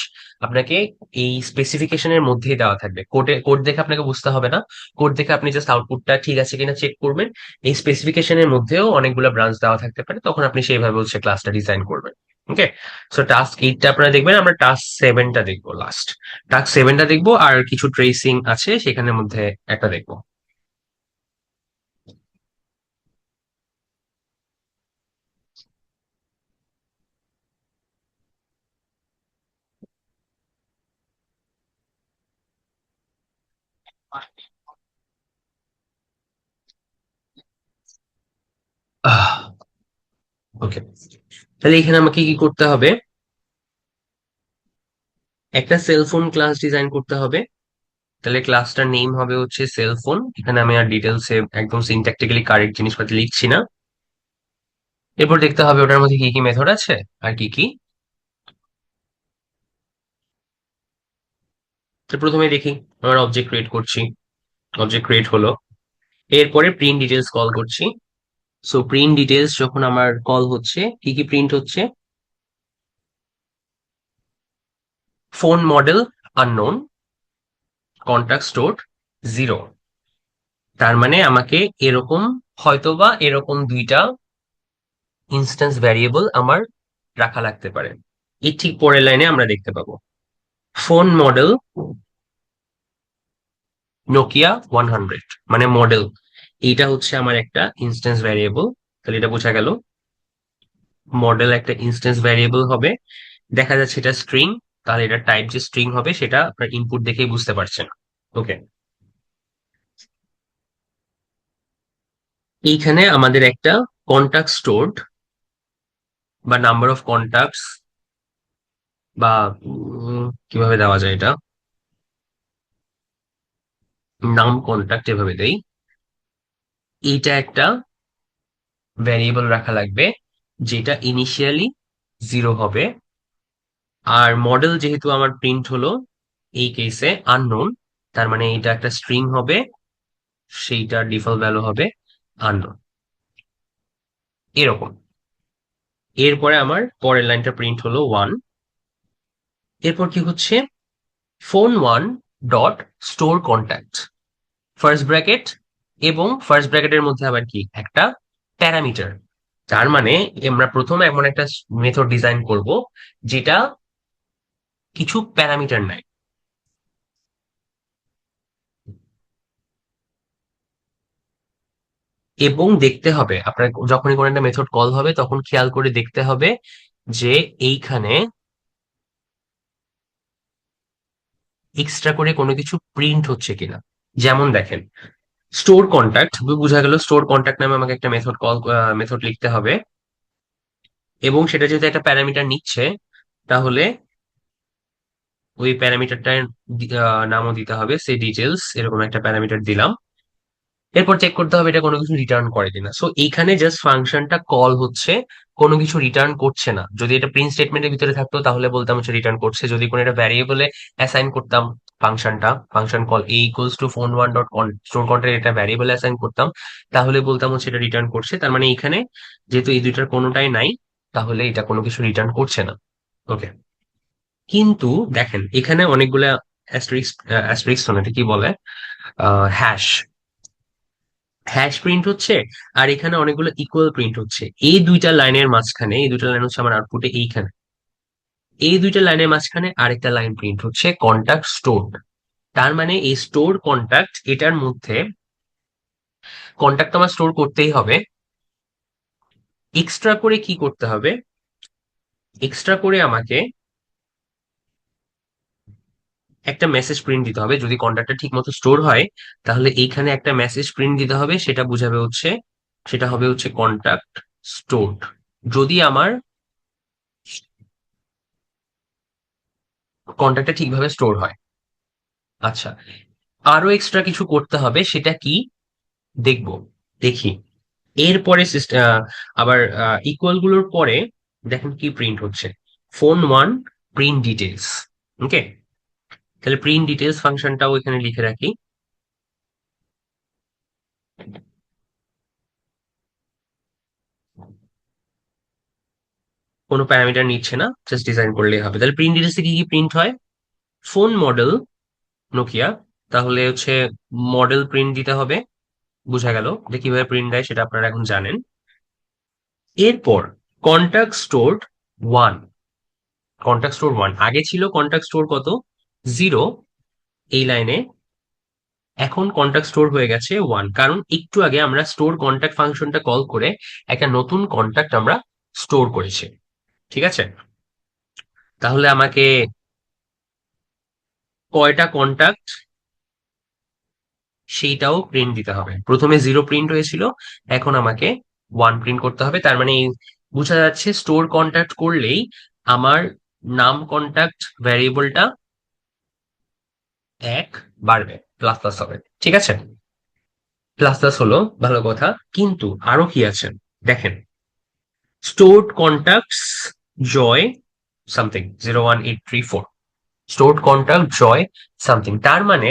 আপনাকে এই স্পেসিফিকেশনের মধ্যেই দেওয়া থাকবে। কোড দেখে আপনাকে বুঝতে হবে না, কোড দেখে আপনি জাস্ট আউটপুটটা ঠিক আছে কিনা চেক করবেন। এই স্পেসিফিকেশনের মধ্যেও অনেকগুলো ব্রাঞ্চ দেওয়া থাকতে পারে, তখন আপনি সেইভাবে হচ্ছে ক্লাসটা ডিজাইন করবেন। ওকে, সো টাস্ক 8টা আপনারা দেখবেন, আমরা টাস্ক 7টা দেখবো লাস্ট। টাস্ক 7টা দেখবো, আর কিছু ট্রেসিং আছে সেখানের মধ্যে একটা দেখবো। ওকে, তাহলে এখানে আমাকে কি করতে হবে, একটা সেলফোন ক্লাস ডিজাইন করতে হবে। তাহলে ক্লাসটার নেম হবে হচ্ছে সেলফোন। এখানে আমি আর ডিটেলসে একদম সিনট্যাকটিক্যালি কারেক্ট জিনিসপাতি লিখছি না। এরপর দেখতে হবে ওটার মধ্যে কি কি মেথড আছে আর কি কি। তো প্রথমে দেখি, আমরা অবজেক্ট ক্রিয়েট করছি, অবজেক্ট ক্রিয়েট হলো। এরপরে প্রিন্ট ডিটেলস কল করছি। সো প্রিন্ট ডিটেলস যখন আমার কল হচ্ছে, কি কি প্রিন্ট হচ্ছে? Phone model unknown, contact store 0। তার মানে আমাকে এরকম, হয়তোবা এরকম দুইটা ইনস্ট্যান্স ভ্যারিয়েবল আমার রাখা লাগতে পারে। এই ঠিক পরের লাইনে আমরা দেখতে পাবো ফোন মডেল নোকিয়া 100, মানে মডেল, এইটা হচ্ছে আমার একটা ইনস্ট্যান্স ভ্যারিয়েবল। তাহলে এটা বোঝা গেল, মডেল একটা ইনস্ট্যান্স ভ্যারিয়েবল হবে। দেখা যাচ্ছে এটা স্ট্রিং, তাহলে এটা টাইপ যে স্ট্রিং হবে সেটা আপনার ইনপুট দেখেই বুঝতে পারছেন। ওকে, এইখানে আমাদের একটা কন্টাক্ট স্টোরড বা নাম্বার অফ কন্টাক্টস, বা কিভাবে দেওয়া যায় এটা, নাম কন্টাক্ট এভাবে দেই। এইটা একটা ভ্যারিয়েবল রাখা লাগবে যেটা ইনিশিয়ালি 0 হবে। আর মডেল যেহেতু আমার প্রিন্ট হলো এই কেসে আননোন, তার মানে এটা একটা স্ট্রিং হবে, সেইটার ডিফল্ট ভ্যালু হবে আননোন, এরকম। এরপরে আমার পরের লাইনটা প্রিন্ট হলো 1। এরপর কি হচ্ছে, phone 1 dot store contact, first bracket, এবং ফার্স্ট ব্র্যাকেটের মধ্যে আবার কি একটা প্যারামিটার। তার মানে আমরা প্রথমে এমন একটা মেথড ডিজাইন করব যেটা কিছু প্যারামিটার নেয়। এবং দেখতে হবে আপনার যখনই কোনো একটা মেথড কল হবে তখন খেয়াল করে দেখতে হবে যে এইখানে এক্সট্রা করে কোনো কিছু প্রিন্ট হচ্ছে কিনা। যেমন দেখেন, স্টোর কন্ট্যাক্ট, বোঝা গেল স্টোর কন্ট্যাক্ট নামে আমাকে একটা মেথড লিখতে হবে। এবং সেটা যেহেতু একটা প্যারামিটার নিচ্ছে, তাহলে ওই প্যারামিটারটার নামও দিতে হবে, সে ডিটেলস এরকম একটা প্যারামিটার দিলাম। এরপর চেক করতে হবে এটা কোনো কিছু রিটার্ন করে কিনা। সো এইখানে জাস্ট ফাংশনটা কল হচ্ছে, কোনো কিছু রিটার্ন করছে না। যদি এটা প্রিন্ট স্টেটমেন্টের ভিতরে থাকতো তাহলে বলতাম হচ্ছে রিটার্ন করছে। যদি কোনো একটা ভ্যারিয়েবলে অ্যাসাইন করতাম ফাংশনটা, function call A equals to phone 1 dot store content, এটা ভ্যারিয়েবলে অ্যাসাইন করতাম, তাহলে বলতাম হচ্ছে এটা রিটার্ন করছে। তার মানে এখানে যেহেতু এই দুইটার কোনোটাই নাই, তাহলে এটা কোনো কিছু রিটার্ন করছে না। ওকে, কিন্তু দেখেন এখানে অনেকগুলা অ্যাস্টেরিক্স, অ্যাস্টেরিক্স মানে কি বলে, হ্যাশ, হ্যাশ প্রিন্ট হচ্ছে। আর এখানে অনেকগুলো ইকুয়াল প্রিন্ট হচ্ছে। এই দুইটা লাইনের মাঝখানে, এই দুইটা লাইন হচ্ছে আমার আউটপুটে এইখানে, এই দুইটা লাইনের মাঝখানে আরেকটা লাইন প্রিন্ট হচ্ছে কন্টাক্ট স্টোর। তার মানে এই স্টোর কন্টাক্ট, এটার মধ্যে কন্টাক্ট আমার স্টোর করতেই হবে। এক্সট্রা করে কি করতে হবে, এক্সট্রা করে আমাকে একটা মেসেজ প্রিন্ট দিতে হবে। যদি কন্টাক্টটা ঠিক মতো স্টোর হয় তাহলে এইখানে একটা মেসেজ প্রিন্ট দিতে হবে, সেটা বুঝাবে হচ্ছে, সেটা হবে হচ্ছে কন্টাক্ট স্টোরড, যদি আমার কন্টাক্টটা ঠিকভাবে স্টোর হয়। আচ্ছা, আরো এক্সট্রা কিছু করতে হবে, সেটা কি দেখবো, দেখি। এরপরে আবার ইকুয়াল গুলোর পরে দেখেন কি প্রিন্ট হচ্ছে, ফোন 1 প্রিন্ট ডিটেলস। ওকে, তাহলে প্রিন্ট ডিটেলস ফাংশনটাও এখানে লিখে রাখি। কোনো প্যারামিটার নিচ্ছে না, জাস্ট ডিজাইন করলেই হবে। তাহলে প্রিন্ট ডিটেলস কি কি প্রিন্ট হয়, ফোন মডেল নোকিয়া, তাহলে হচ্ছে মডেল প্রিন্ট দিতে হবে। বোঝা গেল যে কিভাবে প্রিন্ট দেয় সেটা আপনারা এখন জানেন। এরপর কন্টাক্ট স্টোর 1, কন্টাক্ট স্টোর 1 আগে ছিল কন্টাক্ট স্টোর কত, 0 এই লাইনে, এখন কন্টাক্ট স্টোর হয়ে গেছে 1, কারণ একটু আগে আমরা স্টোর কন্টাক্ট ফাংশনটা কল করে একটা নতুন কন্টাক্ট আমরা স্টোর করেছি। ঠিক আছে, তাহলে আমাকে কয়টা কন্টাক্ট সেইটাও প্রিন্ট দিতে হবে। প্রথমে 0 প্রিন্ট হয়েছিল, এখন আমাকে 1 প্রিন্ট করতে হবে। তার মানে বোঝা যাচ্ছে স্টোর কন্টাক্ট করলেই আমার নাম কন্টাক্ট ভ্যারিয়েবলটা এক বাড়বে, প্লাস প্লাস হবে। ঠিক আছে, প্লাস প্লাস হলো, ভালো কথা। কিন্তু আরো কি আছে দেখেন, স্টোরড কন্টাক্টস জয় সামথিং 01834, স্টোরড কন্টাক্ট জয় সামথিং। তার মানে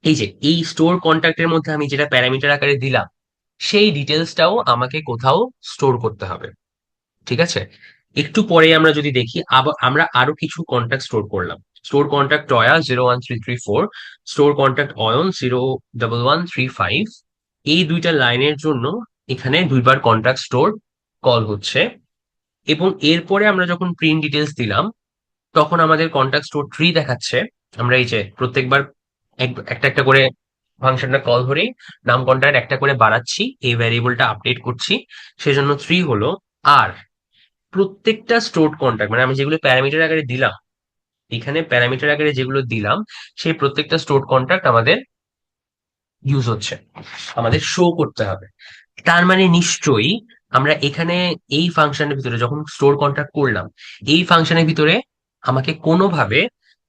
এই যে এই স্টোর কন্টাক্টের মধ্যে আমি যেটা প্যারামিটার আকারে দিলাম, সেই ডিটেলসটাও আমাকে কোথাও স্টোর করতে হবে। ঠিক আছে, একটু পরে আমরা যদি দেখি, আবার আমরা আরো কিছু কন্টাক্ট স্টোর করলাম। স্টোর কন্টাক্ট টয়া 01334, স্টোর কন্টাক্ট অয়ন 01135। এই দুইটা লাইনের জন্য এখানে দুইবার কন্টাক্ট স্টোর কল হচ্ছে। এবং এরপরে আমরা যখন প্রিন্ট ডিটেলস দিলাম, তখন আমাদের কন্টাক্ট স্টোর ট্রি দেখাচ্ছে। আমরা এই যে প্রত্যেকবার একটা একটা করে ফাংশনটা কল ধরেই নাম কন্টাক্ট একটা করে বাড়াচ্ছি, এই ভ্যারিয়েবলটা আপডেট করছি, সেজন্য থ্রি হলো। আর প্রত্যেকটা স্টোরড কন্টাক্ট মানে আমি যেগুলো প্যারামিটার আকারে দিলাম, এখানে প্যারামিটার আকারে যেগুলো দিলাম, সেই প্রত্যেকটা স্টোরড কন্টাক্ট আমাদের ইউজ হচ্ছে, আমাদের শো করতে হবে। তার মানে নিশ্চয়ই আমরা এখানে এই ফাংশনের ভিতরে যখন স্টোর কন্টাক্ট করলাম, এই ফাংশনের ভিতরে আমাকে কোনোভাবে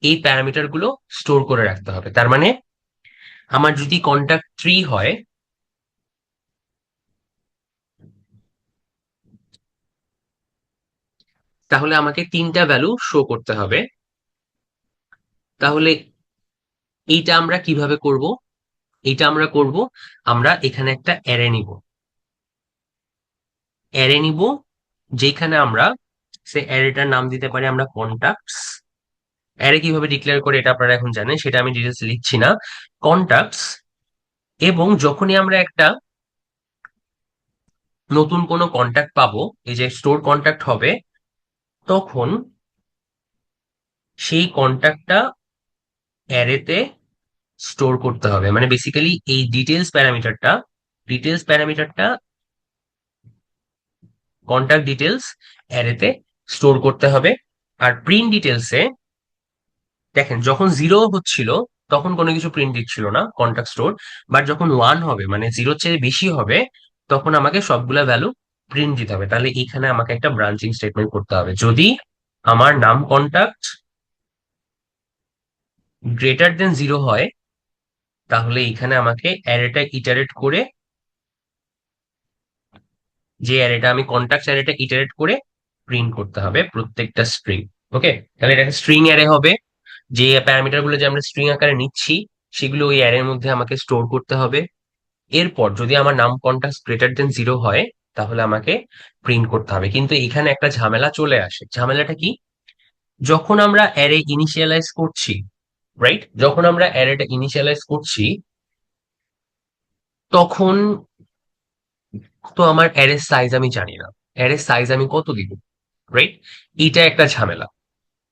এই প্যারামিটার গুলো স্টোর করে রাখতে হবে। তার মানে আমার যদি কন্টাক্ট ট্রি হয়, তাহলে আমাকে তিনটা ভ্যালু শো করতে হবে। তাহলে এইটা আমরা কিভাবে করব? এইটা আমরা করব, আমরা এখানে একটা অ্যারে নিব। অ্যারে নিব যেখানে আমরা সে অ্যারেটার নাম দিতে পারি আমরা কন্টাক্টস। অ্যারে কিভাবে ডিক্লেয়ার করে এটা আপনারা এখন জানেন, সেটা আমি ডিটেলস লিখছি না। কন্টাক্টস। এবং যখনই আমরা একটা নতুন কোনো কন্টাক্ট পাবো, এই যে স্টোর কন্টাক্ট হবে, তখন সেই কন্টাক্টটা অ্যারেতে স্টোর করতে হবে। মানে বেসিক্যালি এই ডিটেলস প্যারামিটারটা কন্টাক্ট ডিটেলস অ্যারেতে স্টোর করতে হবে। আর প্রিন্ট ডিটেলসে দেখেন, যখন জিরো হচ্ছিল তখন কোনো কিছু প্রিন্ট দিচ্ছিল না কন্টাক্ট স্টোর। বাট যখন ওয়ান হবে মানে জিরোর চেয়ে বেশি হবে, তখন আমাকে সবগুলা ভ্যালু প্রিন্ট দিতে হবে। তাহলে এখানে আমাকে একটা ব্রাঞ্চিং স্টেটমেন্ট করতে হবে। যদি আমার নাম কন্টাক্ট গ্রেটার দেন জিরো হয়, তাহলে এখানে আমাকে অ্যারেটা ইটারেট করে, যে অ্যারেটা আমি কন্টাক্ট অ্যারেটা ইটারেট করে প্রিন্ট করতে হবে প্রত্যেকটা স্ট্রিং। ওকে, তাহলে এটা স্ট্রিং অ্যারে হবে। যে প্যারামিটার গুলো যে আমরা স্ট্রিং আকারে নিচ্ছি, সেগুলো ওই অ্যারের মধ্যে আমাকে স্টোর করতে হবে। এরপর যদি আমার নাম কন্টাক্ট গ্রেটার দেন জিরো হয়, তাহলে আমাকে প্রিন্ট করতে হবে। কিন্তু এখানে একটা ঝামেলা চলে আসে। ঝামেলাটা কি? যখন আমরা অ্যারে ইনিশিয়ালাইজ করছি, রাইট, যখন আমরা অ্যারেটা ইনিশিয়ালাইজ করছি, তখন তো আমার অ্যারে সাইজ আমি জানি না, অ্যারে সাইজ আমি কত দিব, রাইট? এইটা একটা ঝামেলা।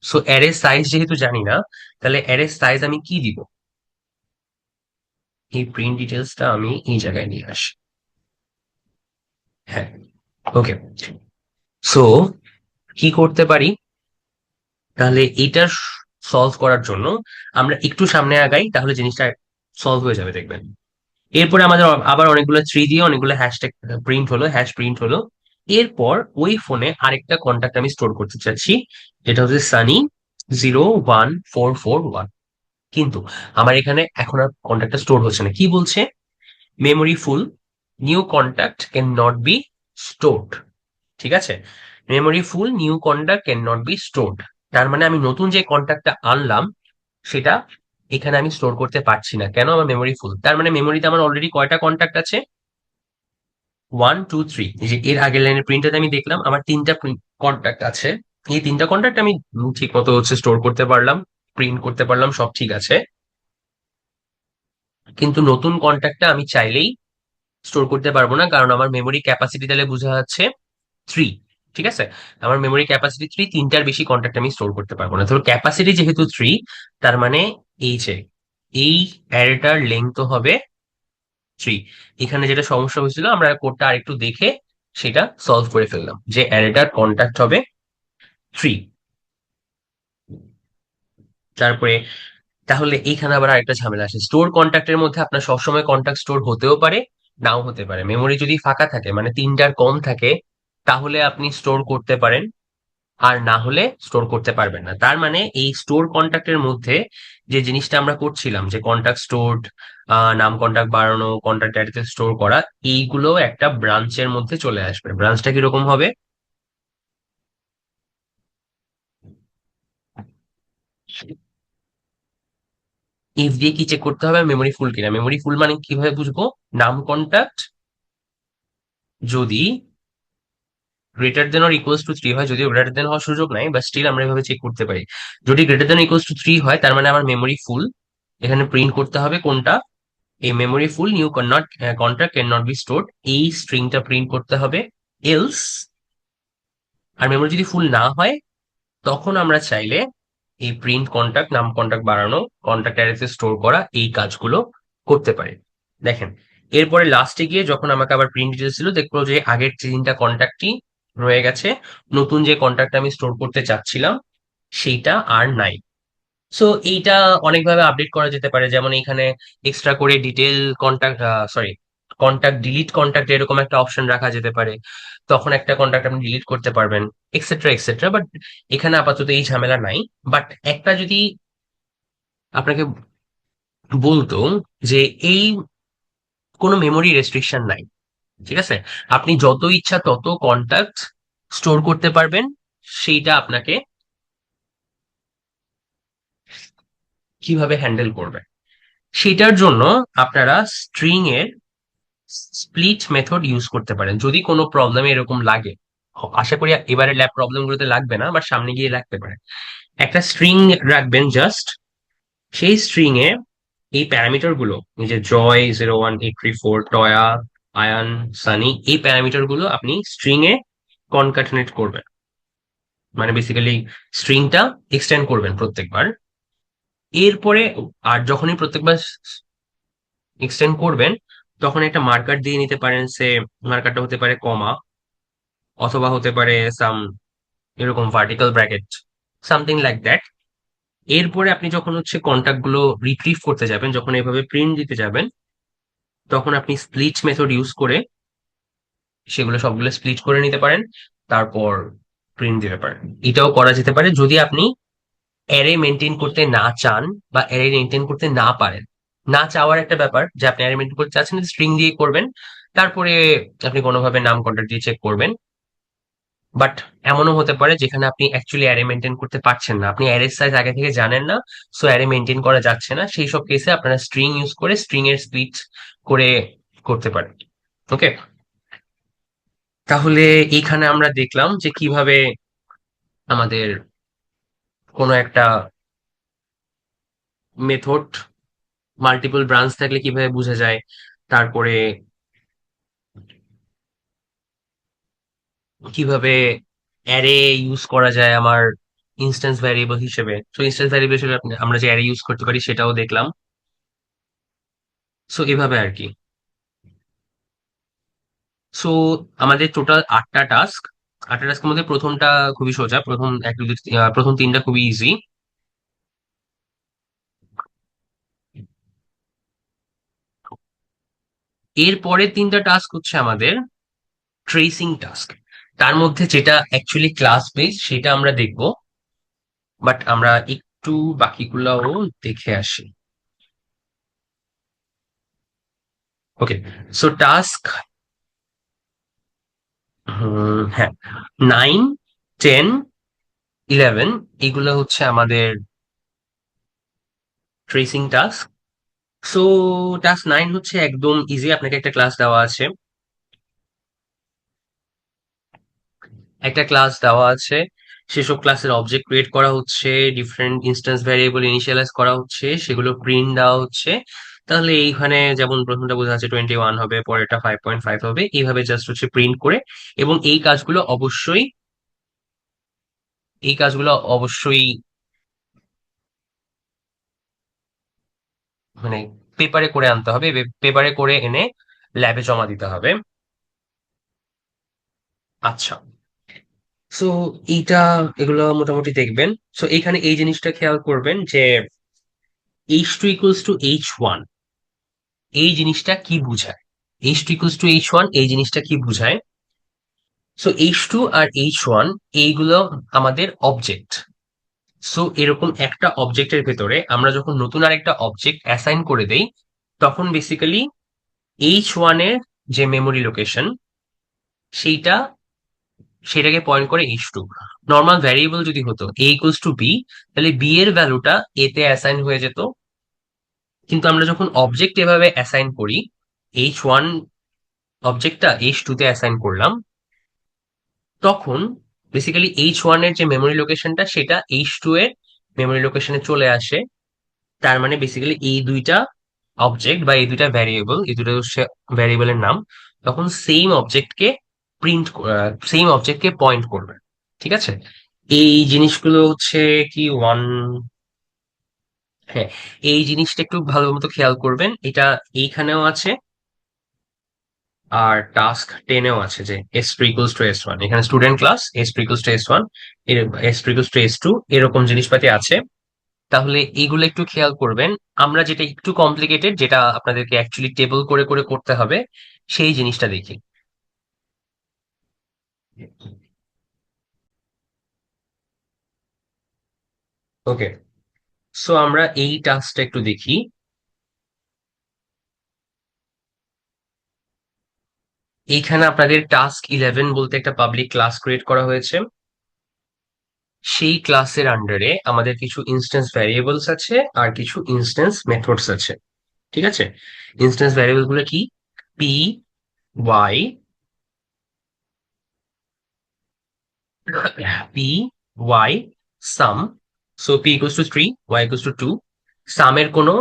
সো অ্যারে সাইজ যেহেতু জানি না, তাহলে অ্যারে সাইজ আমি কি দিব? এই প্রিন্ট ডিটেলসটা আমি এই জায়গায় নিয়ে আসি। হ্যাঁ, ওকে। সো কি করতে পারি? তাহলে এটা সলভ করার জন্য আমরা একটু সামনে আগাই, তাহলে জিনিসটা সলভ হয়ে যাবে দেখবেন। এরপরে আমাদের আবার অনেকগুলো থ্রি দিয়ে অনেকগুলো হ্যাশট্যাগ প্রিন্ট হলো, হ্যাশ প্রিন্ট হলো। এরপর ওই ফোনে আরেকটা কন্ট্যাক্ট আমি স্টোর করতে চাচ্ছি, যেটা হচ্ছে সানি 01441। কিন্তু আমার এখানে এখন আর কন্ট্যাক্টটা স্টোর হচ্ছে না। কি বলছে? Memory full, new contact can not be stored. ঠিক আছে, memory full, new contact can not be stored. তার মানে আমি নতুন যে কন্ট্যাক্টটা আনলাম, সেটা এখানে আমি স্টোর করতে পারছি না। কেন? আমার মেমোরি ফুল। তার মানে মেমোরিতে আমার অলরেডি কয়টা কন্ট্যাক্ট আছে? One two three. এই যে এর আগের লাইনের প্রিন্টে আমি দেখলাম আমার তিনটা কন্ট্যাক্ট আছে। এই তিনটা কন্ট্যাক্ট আমি ঠিক মতো হচ্ছে স্টোর করতে পারলাম, প্রিন্ট করতে পারলাম, সব ঠিক আছে। কিন্তু নতুন কন্ট্যাক্টটা আমি চাইলেই স্টোর করতে পারবো না, কারণ আমার মেমোরি ক্যাপাসিটি তাহলে বোঝা যাচ্ছে থ্রি। ঠিক আছে, আমার মেমোরি ক্যাপাসিটি থ্রি, তিনটার বেশি কন্ট্যাক্ট আমি স্টোর করতে পারবো না। ধরো ক্যাপাসিটি যেহেতু থ্রি, তার মানে এই যে এই অ্যারেটার লেন্থ হবে থ্রি। এখানে যেটা সমস্যা হয়েছিল, আমরা কোডটা আরেকটু দেখে সেটা সলভ করে ফেললাম, যে অ্যারেটার কন্ট্যাক্ট হবে থ্রি। তারপরে তাহলে এইখানে আবার আরেকটা ঝামেলা আসে, স্টোর কন্ট্যাক্টের মধ্যে আপনার সবসময় কন্ট্যাক্ট স্টোর হতেও পারে, নাও হতে পারে। মেমোরি যদি ফাঁকা থাকে মানে তিনটার কম থাকে, তাহলে আপনি স্টোর করতে পারেন। আর না হলে স্টোর করতে পারবেন না। তার মানে এই স্টোর কন্ট্যাক্টের মধ্যে যে জিনিসটা আমরা করছিলাম, যে কন্ট্যাক্ট স্টোরড, নাম কন্ট্যাক্ট বাড়ানো, কন্ট্যাক্ট ডাইরেক্টলি স্টোর করা, এইগুলো একটা ব্রাঞ্চের মধ্যে চলে আসবে। ব্রাঞ্চটা কিরকম হবে? ইফ দিয়ে কি চেক করতে হবে? মেমোরি ফুল কিনা। মেমোরি ফুল মানে কিভাবে বুঝবো? নাম কন্ট্যাক্ট যদি greater than or equals to 3 হয়, যদিও গ্রেটার দেন হওয়ার সুযোগ নাই, বা স্টিল আমরা এভাবে চেক করতে পারি। যদি গ্রেটার দেন ইকুয়ালস টু 3 হয়, তার মানে আমার মেমোরি ফুল। এখানে প্রিন্ট করতে হবে কোনটা? এই memory full new not contact can not be stored, এই স্ট্রিংটা প্রিন্ট করতে হবে। এলস, আর মেমোরি যদি ফুল না হয়, তখন আমরা চাইলে এই প্রিন্ট কন্ট্যাক্ট, নাম কন্ট্যাক্ট বাড়ানো, কন্ট্যাক্ট অ্যাড্রেসে স্টোর করা, এই কাজগুলো করতে পারি। দেখেন, এরপরে লাস্টে গিয়ে যখন আমাকে আবার প্রিন্ট ডিটেলস ছিল, দেখবো যে আগের 3টা কন্ট্যাক্টই রয়ে গেছে। নতুন যে কন্ট্যাক্ট আমি স্টোর করতে চাচ্ছিলাম সেইটা আর নাই। সো এইটা অনেকভাবে আপডেট করা যেতে পারে, যেমন এখানে এক্সট্রা করে detail contact, sorry, contact delete contact এরকম একটা অপশন রাখা যেতে পারে। তখন একটা কন্ট্যাক্ট আপনি ডিলিট করতে পারবেন, এক্সেট্রা এক্সেট্রা। বাট এখানে আপাতত এই ঝামেলা নাই। বাট একটা যদি আপনাকে বলতো যে এই কোনো মেমোরি রেস্ট্রিকশন নাই, ঠিক আছে, আপনি যত ইচ্ছা তত কন্ট্যাক্ট স্টোর করতে পারবেন, সেইটা আপনাকে কিভাবে হ্যান্ডেল করবে? সেটার জন্য আপনারা স্ট্রিং এর স্প্লিট মেথড ইউজ করতে পারেন, যদি কোনো প্রবলেম এরকম লাগে। আশা করি এবারে ল্যাব প্রবলেম গুলোতে লাগবে না, বাট সামনে গিয়ে লাগতে পারে। একটা স্ট্রিং রাখবেন জাস্ট, সেই স্ট্রিং এ এই প্যারামিটার গুলো, এই যে জয় 01834, টয়া, আয়ান, সানি, এই প্যারামিটার গুলো আপনি স্ট্রিং এ কনকাটেনেট করবেন। মানে বেসিক্যালি স্ট্রিংটা এক্সটেন্ড করবেন প্রত্যেকবার। এরপরে আর যখনই প্রত্যেকবার এক্সটেন্ড করবেন, তখন একটা মার্কার দিয়ে নিতে পারেন। সে মার্কারটা হতে পারে কমা, অথবা হতে পারে সাম এরকম vertical bracket, something like that. এরপরে আপনি যখন হচ্ছে কন্টাক্ট গুলো রিট্রিভ করতে যাবেন, যখন এভাবে প্রিন্ট দিতে যাবেন, তখন আপনি স্প্লিট মেথড ইউজ করে সেগুলো সবগুলো স্প্লিট করে নিতে পারেন, তারপর প্রিন্ট দিতে পারেন। এটাও করা যেতে পারে যদি আপনি অ্যারে মেনটেন করতে না চান, বা অ্যারে মেনটেন করতে না পারেন। না চাওয়ার একটা ব্যাপার, যে আপনি অ্যারে মেনটেন করতে চাচ্ছেন, স্ট্রিং দিয়ে করবেন, তারপরে আপনি কোনোভাবে নাম কন্ট্যাক্ট দিয়ে চেক করবেন। বাট এমনও হতে পারে যেখানে আপনি অ্যাকচুয়ালি অ্যারে মেনটেন করতে পারছেন না, আপনি অ্যারে সাইজ আগে থেকে জানেন না, সো অ্যারে মেনটেন করা যাচ্ছে না, সেই সব কেসে আপনারা স্ট্রিং ইউজ করে স্ট্রিং এর স্প্লিট করে করতে পারেন। ওকে, তাহলে এইখানে আমরা দেখলাম যে কিভাবে আমাদের কোনো একটা মেথড মাল্টিপল ব্রাঞ্চ থাকলে কিভাবে বোঝা যায়, তারপরে কিভাবে অ্যারে ইউজ করা যায় আমার ইনস্ট্যান্স ভ্যারিয়েবল হিসেবে। তো ইনস্ট্যান্স ভ্যারিয়েবল হিসেবে আমরা যে অ্যারে ইউজ করতে পারি সেটাও দেখলাম। সো এভাবে আর কি। সো আমাদের টোটাল 8টা টাস্ক। 8টা টাস্কের মধ্যে প্রথমটা খুবই সোজা, প্রথম এক দুই প্রথম 3টা খুবই ইজি। এর পরের 3টা টাস্ক হচ্ছে আমাদের ট্রেসিং টাস্ক। তার মধ্যে যেটা অ্যাকচুয়ালি ক্লাস বেস সেটা আমরা দেখব, বাট আমরা একটু বাকিগুলাও দেখে আসি। ওকে, সো টাস্ক, হ্যাঁ, 9, 10, 11 এগুলো হচ্ছে আমাদের ট্রেসিং টাস্ক। সো টাস্ক 9 হচ্ছে একদম ইজি। আপনাকে একটা ক্লাস দেওয়া আছে, সেসব ক্লাসের অবজেক্ট ক্রিয়েট করা হচ্ছে, ডিফারেন্ট ইনস্ট্যান্স ভ্যারিয়েবল ইনিশিয়ালাইজ করা হচ্ছে, সেগুলো প্রিন্ট দেওয়া হচ্ছে। তাহলে এইখানে যেমন প্রথমটা বোঝা যাচ্ছে 21 হবে, পরেরটা 5.5 হবে, এইভাবে জাস্ট হচ্ছে প্রিন্ট করে। এবং এই কাজগুলো অবশ্যই মানে পেপারে করে আনতে হবে, পেপারে করে এনে ল্যাবে জমা দিতে হবে। আচ্ছা, সো এগুলো মোটামুটি দেখবেন। সো এখানে এই জিনিসটা খেয়াল করবেন যে H2 = H1, এই জিনিসটা কি বুঝায়? H2 = H1 এই জিনিসটা কি বুঝায়? সো H2 আর H1 এইগুলো আমাদের অবজেক্ট। সো এরকম একটা অবজেক্টের ভেতরে আমরা যখন নতুন আরেকটা অবজেক্ট অ্যাসাইন করে দেই, তখন বেসিক্যালি H1 এর যে মেমোরি লোকেশন সেইটা সেটাকে পয়েন্ট করে H2। নর্মাল ভ্যারিয়েবল যদি হতো A=B, তাহলে B এর ভ্যালুটা A তে অ্যাসাইন হয়ে যেত। কিন্তু আমরা যখন অবজেক্ট এভাবে অ্যাসাইন করি, H1 অবজেক্টটা H2 তে অ্যাসাইন করলাম, তখন বেসিক্যালি H1 এর যে মেমোরি লোকেশনটা সেটা H2 এর মেমোরি লোকেশনে চলে আসে। তার মানে বেসিক্যালি এই দুইটা অবজেক্ট বা এই দুইটা ভ্যারিয়েবল, এই দুটো হচ্ছে ভ্যারিয়েবলের নাম, তখন সেম অবজেক্টকে পয়েন্ট করবে। ঠিক আছে, এই জিনিসগুলো হচ্ছে কি ওয়ান, হ্যাঁ, এই জিনিসটা একটু ভালো মতো খেয়াল করবেন। এটা এইখানেও আছে, আর টাস্ক 10-এও আছে যে S3 = S1, এখানে student class S3 = S1, S3 = S2, এরকম জিনিসপাতি আছে। তাহলে এইগুলো একটু খেয়াল করবেন। আমরা যেটা একটু কমপ্লিকেটেড, যেটা আপনাদেরকে অ্যাকচুয়ালি টেবল করে করে করতে হবে, সেই জিনিসটা দেখি। ওকে, সো আমরা এই টাস্কটা একটু দেখি। এইখানে আপনাদের টাস্ক 11 বলতে একটা পাবলিক ক্লাস ক্রিয়েট করা হয়েছে। সেই ক্লাসের আন্ডারে আমাদের কিছু ইনস্ট্যান্স ভ্যারিয়েবলস আছে আর কিছু ইনস্ট্যান্স মেথডস আছে। ঠিক আছে, ইনস্ট্যান্স ভ্যারিয়েবল গুলো কি? P, Y, P, Y, sum. So P=3, Y=2। সামের কোনো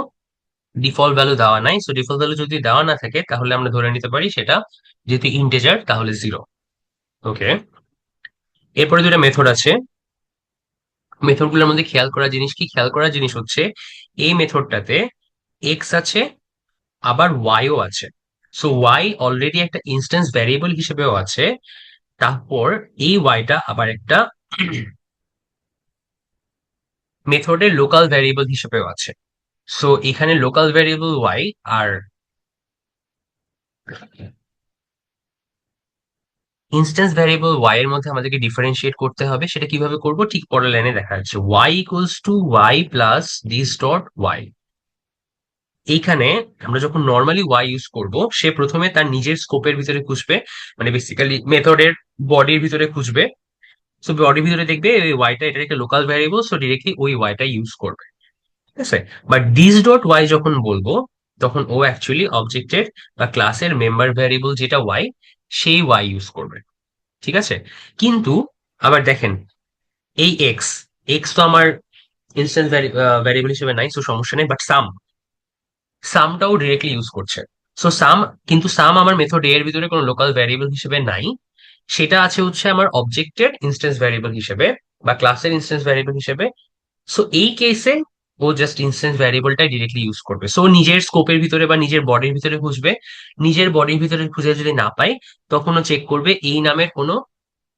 ডিফল্ট ভ্যালু দেওয়া নাই, সো ডিফল্ট ভ্যালু যদি দেওয়া না থাকে তাহলে আমরা ধরে নিতে পারি সেটা যেহেতু ইন্টিজার তাহলে 0। ওকে, এরপরে দুটো মেথড আছে। মেথড গুলোর মধ্যে খেয়াল করা জিনিস কি, খেয়াল করা জিনিস হচ্ছে এই মেথডটাতে এক্স আছে আবার ওয়াইও আছে। সো ওয়াই অলরেডি একটা ইনস্ট্যান্স ভ্যারিয়েবল হিসেবেও আছে, তারপর এই ওয়াইটা আবার একটা মেথডের লোকাল ভ্যারিয়েবল হিসেবেও আছে। সো এখানে লোকাল ভ্যারিয়েবল ওয়াই আর ইনস্ট্যান্স ভ্যারিয়েবল ওয়াই এর মধ্যে আমাদেরকে ডিফারেন্সিয়েট করতে হবে। সেটা কিভাবে করব ঠিক পরের লাইনে দেখা যাচ্ছে। Y=Y plus this dot Y. এইখানে আমরা যখন নর্মালি ওয়াই ইউজ করব, সে প্রথমে তার নিজের স্কোপের ভিতরে খুঁজবে, মানে বেসিক্যালি মেথডের বডির ভিতরে খুঁজবে। সো বডির ভিতরে দেখবে ওই ওয়াইটা এটার একটা লোকাল ভ্যারিয়েবল, সো ডিরেক্টলি ওই ওয়াইটা ইউজ করবে। ঠিক আছে, বাট দিস ডট ওয়াই যখন বলবো, তখন ও অ্যাকচুয়ালি অবজেক্টের বা ক্লাসের মেম্বার ভ্যারিয়েবল যেটা ওয়াই, সেই ওয়াই ইউজ করবে। ঠিক আছে, কিন্তু আবার দেখেন এই এক্স, এক্স তো আমার ইনস্ট্যান্স ভ্যারিয়েবল হিসেবে নাই, সো সমস্যা নেই। বাট সামটাও ডিরেক্টলি ইউজ করছে। সো কিন্তু সাম আমার মেথড এ এর ভিতরে কোনো লোকাল ভ্যারিয়েবল হিসেবে নাই, সেটা আছে হচ্ছে আমার অবজেক্টের ইনস্ট্যান্স ভ্যারিয়েবল হিসেবে বা ক্লাসের ইনস্ট্যান্স ভ্যারিয়েবল হিসেবে। সো এই কেসে ও জাস্ট ইনস্ট্যান্স ভ্যারিয়েবলটাই ডিরেক্টলি ইউজ করবে। সো নিজের স্কোপের ভিতরে বা নিজের বডির ভিতরে খুঁজবে, নিজের বডির ভিতরে খুঁজে যদি না পায়, তখন ও চেক করবে এই নামের কোনো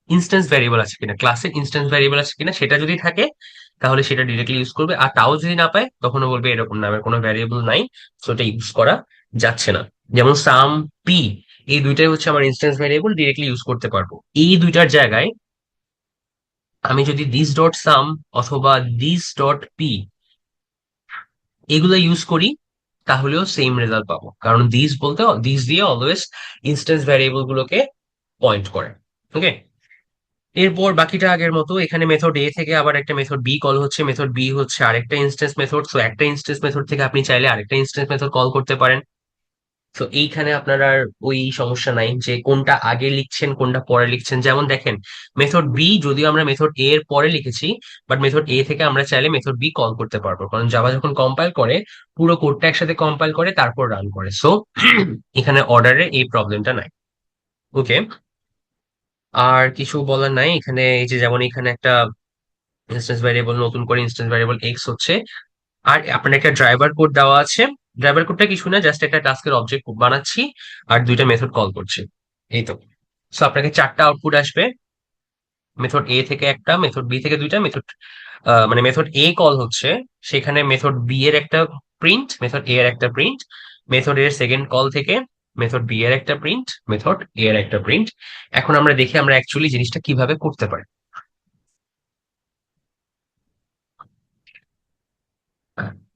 ইনস্ট্যান্স ভ্যারিয়েবল আছে কিনা, ক্লাসের ইনস্ট্যান্স ভ্যারিয়েবল আছে কিনা। সেটা যদি থাকে তাহলে সেটা ডিরেক্টলি ইউজ করবে, আর তাও যদি না পায় তখন ও বলবে এরকম নামের কোনো ভ্যারিয়েবল নাই, সো এটা ইউজ করা যাচ্ছে না। যেমন সাম, পি, এই দুইটাই হচ্ছে আমার ইনস্ট্যান্স ভ্যারিয়েবল, ডিরেক্টলি ইউজ করতে পারবো। এই দুইটার জায়গায় আমি যদি দিস ডট সাম অথবা দিস ডট পি এগুলো ইউজ করি, তাহলেও সেম রেজাল্ট পাবো, কারণ দিস দিয়ে অলওয়েজ ইনস্ট্যান্স ভ্যারিয়েবল গুলোকে পয়েন্ট করে। ওকে, এরপর বাকিটা আগের মতো। এখানে মেথড এ থেকে আবার একটা মেথড বি কল হচ্ছে, মেথড বি হচ্ছে আরেকটা ইনস্ট্যান্স মেথড। সো একটা ইনস্ট্যান্স মেথড থেকে আপনি চাইলে আরেকটা ইনস্ট্যান্স মেথড কল করতে পারেন। তো এইখানে আপনার আর ওই সমস্যা নাই যে কোনটা আগে লিখছেন কোনটা পরে লিখছেন। যেমন দেখেন, মেথড বি যদিও আমরা মেথড এ এর পরে লিখেছি, বাট মেথড এ থেকে আমরা চাইলে মেথড বি কল করতে পারবো, কারণ জাভা যখন কম্পাইল করে পুরো কোডটা একসাথে কম্পাইল করে তারপর রান করে। সো এখানে অর্ডারে এই প্রবলেমটা নাই। ওকে, আর কিছু বলার নাই এখানে। এই যে যেমন এখানে একটা ইনস্ট্যান্স ভ্যারিয়েবল, নতুন করে ইনস্ট্যান্স ভ্যারিয়েবল এক্স হচ্ছে, আর আপনার একটা ড্রাইভার কোড দেওয়া আছে। ড্রাইভার কোডটা কিছু না, জাস্ট একটা টাস্কের অবজেক্ট বানাচ্ছি আর দুইটা মেথড কল করছি, এই তো। সো আপনাকে চারটা আউটপুট আসবে, মেথড এ থেকে একটা, মেথড বি থেকে দুইটা, মানে মেথড এ কল হচ্ছে, সেখানে মেথড বি এর একটা প্রিন্ট, মেথড এ এর একটা প্রিন্ট, মেথড এর সেকেন্ড কল থেকে মেথড বি এর একটা প্রিন্ট, মেথড এ এর একটা প্রিন্ট। এখন আমরা দেখি আমরা অ্যাকচুয়ালি জিনিসটা কিভাবে করতে পারি।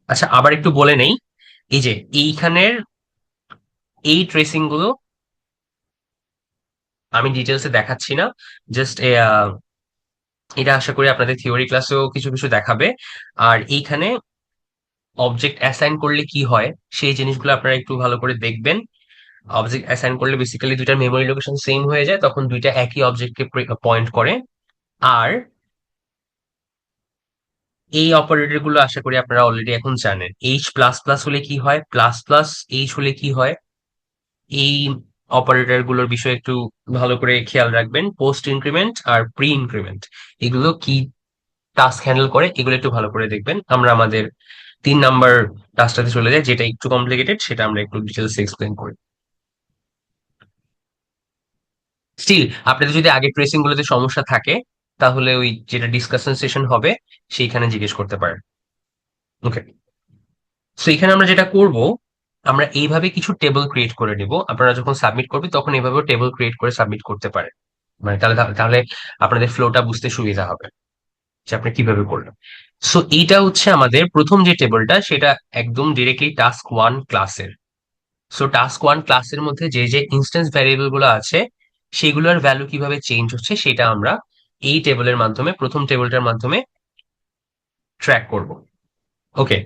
আচ্ছা, আবার একটু বলে নেই, এই যে এইখানের এই ট্রেসিং গুলো আমি ডিটেলসে দেখাচ্ছি না, জাস্ট এটা আশা করি আপনাদের থিওরি ক্লাসেও কিছু কিছু দেখাবে। আর এইখানে অবজেক্ট অ্যাসাইন করলে কি হয় সেই জিনিসগুলো আপনারা একটু ভালো করে দেখবেন। অবজেক্ট অ্যাসাইন করলে বেসিক্যালি দুইটা মেমোরি লোকেশন সেম হয়ে যায়, তখন দুইটা একই অবজেক্টকে পয়েন্ট করে। আর এই অপারেটর গুলো আশা করি আপনারা অলরেডি এখন জানেন। এইচ প্লাস প্লাস হলে কি হয়, প্লাস প্লাস এইচ হলে কি হয়, এই অপারেটর গুলোর বিষয়ে একটু ভালো করে খেয়াল রাখবেন। পোস্ট ইনক্রিমেন্ট আর প্রি ইনক্রিমেন্ট এগুলো কি টাস্ক হ্যান্ডেল করে, এগুলো একটু ভালো করে দেখবেন। আমরা আমাদের 3 নাম্বার টাস্কটাতে চলে যাই, যেটা একটু কমপ্লিকেটেড, সেটা আমরা একটু ডিটেলস এক্সপ্লেন করি। স্টিল আপনাদের যদি আগে ট্রেসিং গুলোতে সমস্যা থাকে, তাহলে ওই যেটা ডিসকাশন সেশন হবে সেইখানে জিজ্ঞেস করতে পারেন। ওকে, সো এখানে আমরা যেটা করব, আমরা এইভাবে কিছু টেবিল ক্রিয়েট করে নিব। আপনারা যখন সাবমিট করবে তখন এইভাবে টেবিল ক্রিয়েট করে সাবমিট করতে পারেন। মানে তাহলে তাহলে আপনাদের ফ্লোটা বুঝতে সুবিধা হবে যে আপনি কিভাবে করলেন। সো এইটা হচ্ছে আমাদের প্রথম যে টেবিলটা, সেটা একদম ডিরেক্টলি টাস্ক ওয়ান ক্লাসের। সো টাস্ক ওয়ান ক্লাসের মধ্যে যে যে ইনস্ট্যান্স ভ্যারিয়েবল গুলো আছে সেগুলোর ভ্যালু কিভাবে চেঞ্জ হচ্ছে সেটা আমরা এই টেবিলের মাধ্যমে, প্রথম টেবিলটার মাধ্যমে ট্র্যাক করব। ওকে,